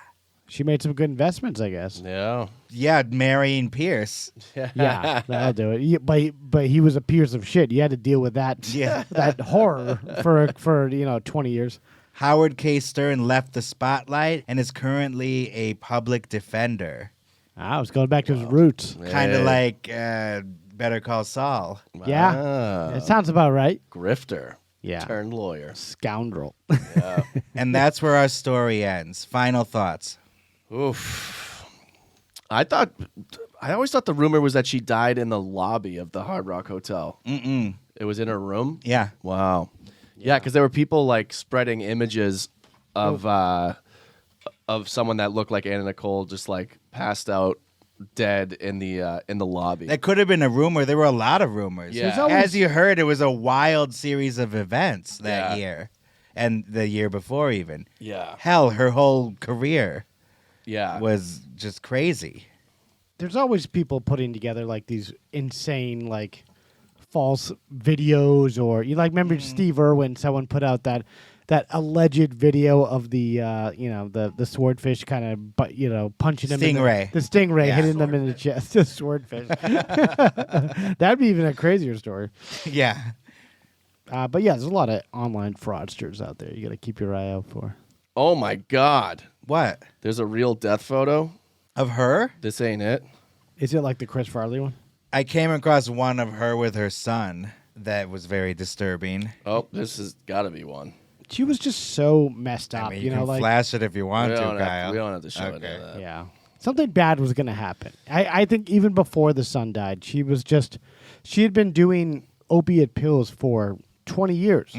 She made some good investments, I guess. Yeah. Yeah, marrying Pierce. Yeah, that'll do it. But he was a Pierce of shit. You had to deal with that, that horror for 20 years. Howard K. Stern left the spotlight and is currently a public defender. I was going back to his roots. Kind of like Better Call Saul. Yeah, it sounds about right. Grifter. Yeah. Turned lawyer. Scoundrel. Yeah. And that's where our story ends. Final thoughts. Oof. I always thought the rumor was that she died in the lobby of the Hard Rock Hotel. Mm-mm. It was in her room? Yeah. Wow. Yeah, because there were people like spreading images of someone that looked like Anna Nicole just like passed out dead in the lobby. That could have been a rumor. There were a lot of rumors. Yeah. As you heard, it was a wild series of events that year and the year before even. Yeah. Hell, her whole career was just crazy. There's always people putting together like these insane like false videos, or you remember Steve Irwin, someone put out that alleged video of the the swordfish kind of punching him Stingray. the stingray hitting them in the chest. The swordfish. That'd be even a crazier story. Yeah. But yeah, there's a lot of online fraudsters out there. You got to keep your eye out for. Oh my God. What? There's a real death photo of her? This ain't it. Is it like the Chris Farley one? I came across one of her with her son that was very disturbing. Oh, this has got to be one. She was just so messed up. I mean, you can flash it if you want to, Kyle. We don't have to show it. Yeah. Something bad was going to happen. I think even before the son died, she had been doing opiate pills for 20 years.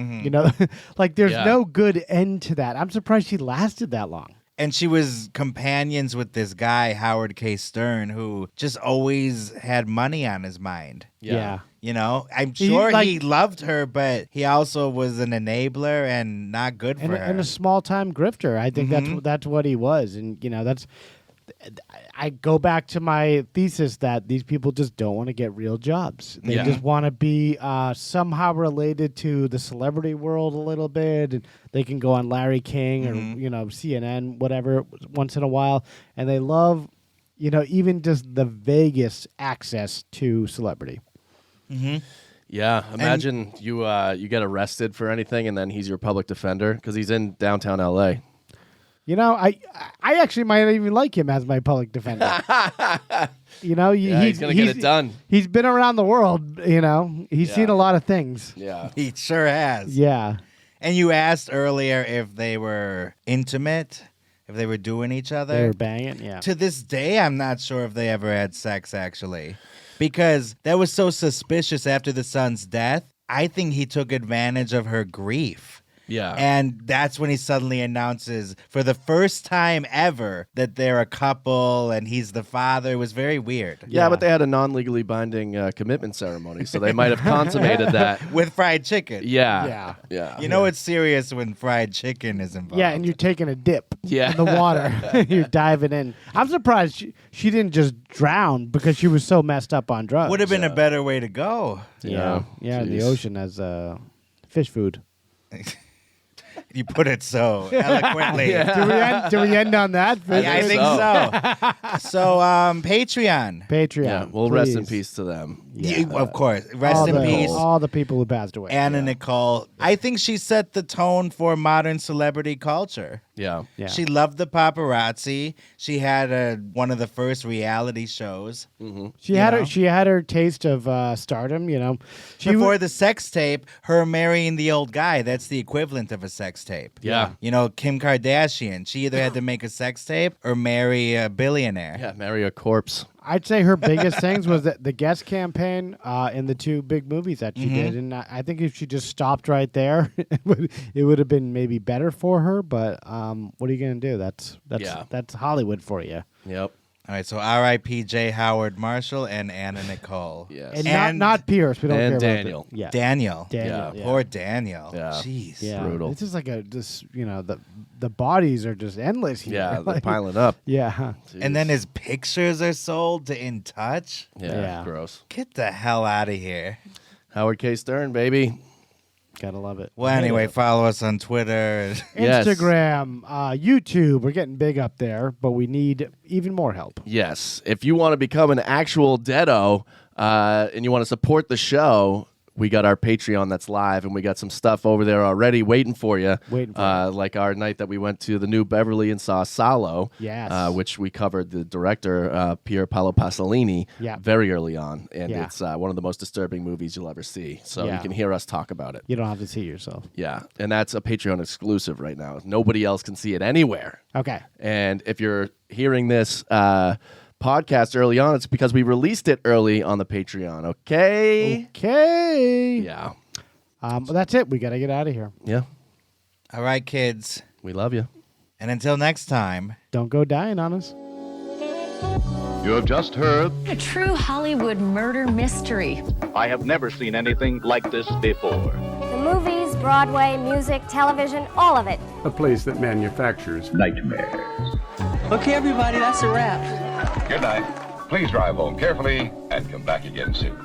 Like there's no good end to that. I'm surprised she lasted that long. And she was companions with this guy, Howard K. Stern, who just always had money on his mind. Yeah. I'm sure he loved her, but he also was an enabler and not good for her. And a small-time grifter. I think that's what he was. And, that's... I go back to my thesis that these people just don't want to get real jobs. They just want to be somehow related to the celebrity world a little bit, and they can go on Larry King or CNN, whatever, once in a while, and they love, even just the vaguest access to celebrity. Mm-hmm. Yeah, imagine you get arrested for anything, and then he's your public defender because he's in downtown LA. I actually might even like him as my public defender. He's gonna get it done. He's been around the world. He's seen a lot of things. Yeah, he sure has. Yeah. And you asked earlier if they were intimate, if they were doing each other. They were banging. Yeah. To this day, I'm not sure if they ever had sex actually, because that was so suspicious after the son's death. I think he took advantage of her grief. Yeah. And that's when he suddenly announces for the first time ever that they're a couple and he's the father. It was very weird. Yeah, but they had a non-legally binding commitment ceremony, so they might have consummated that. With fried chicken. Yeah. You know it's serious when fried chicken is involved. Yeah, and you're taking a dip Yeah. in the water. You're diving in. I'm surprised she didn't just drown because she was so messed up on drugs. Would have been a better way to go. Yeah, in the ocean as fish food. You put it so eloquently. Do we end on that? I think so. So, Patreon. Yeah, we'll rest in peace to them. Of course. Rest in peace. All the people who passed away. Anna Nicole. I think she set the tone for modern celebrity culture. Yeah. She loved the paparazzi. She had one of the first reality shows. Mm-hmm. She had her taste of stardom, you know. Before the sex tape, her marrying the old guy, that's the equivalent of a sex tape. Yeah. You know, Kim Kardashian, she either had to make a sex tape or marry a billionaire. Yeah, marry a corpse. I'd say her biggest things was the guest campaign in the two big movies that she did, and I think if she just stopped right there, it would have been maybe better for her. But what are you gonna do? That's Hollywood for you. Yep. All right, so R.I.P. J. Howard Marshall and Anna Nicole. Yes. And not Pierce. We don't care Daniel. about that. Daniel. Yeah. Poor Daniel. Yeah. Jeez. Yeah. Brutal. It's just like the bodies are just endless here. Yeah, they're piling up. Yeah. And then his pictures are sold to In Touch. Yeah. Gross. Get the hell out of here. Howard K. Stern, baby. Gotta love it. Well, anyway, follow us on Twitter. Yes. Instagram, YouTube. We're getting big up there, but we need even more help. Yes. If you want to become an actual deado and you want to support the show, we got our Patreon that's live, and we got some stuff over there already waiting for you. Like our night that we went to the New Beverly and saw Salo, which we covered the director, Pier Paolo Pasolini, very early on. And it's one of the most disturbing movies you'll ever see. So you can hear us talk about it. You don't have to see it yourself. Yeah, and that's a Patreon exclusive right now. Nobody else can see it anywhere. Okay. And if you're hearing this podcast early on, it's because we released it early on the Patreon. Okay. Yeah. But that's it. We got to get out of here. Yeah. All right, kids. We love you. And until next time, don't go dying on us. You have just heard a true Hollywood murder mystery. I have never seen anything like this before. The movies, Broadway, music, television, all of it. A place that manufactures nightmares. Okay, everybody, that's a wrap. Good night. Please drive home carefully and come back again soon.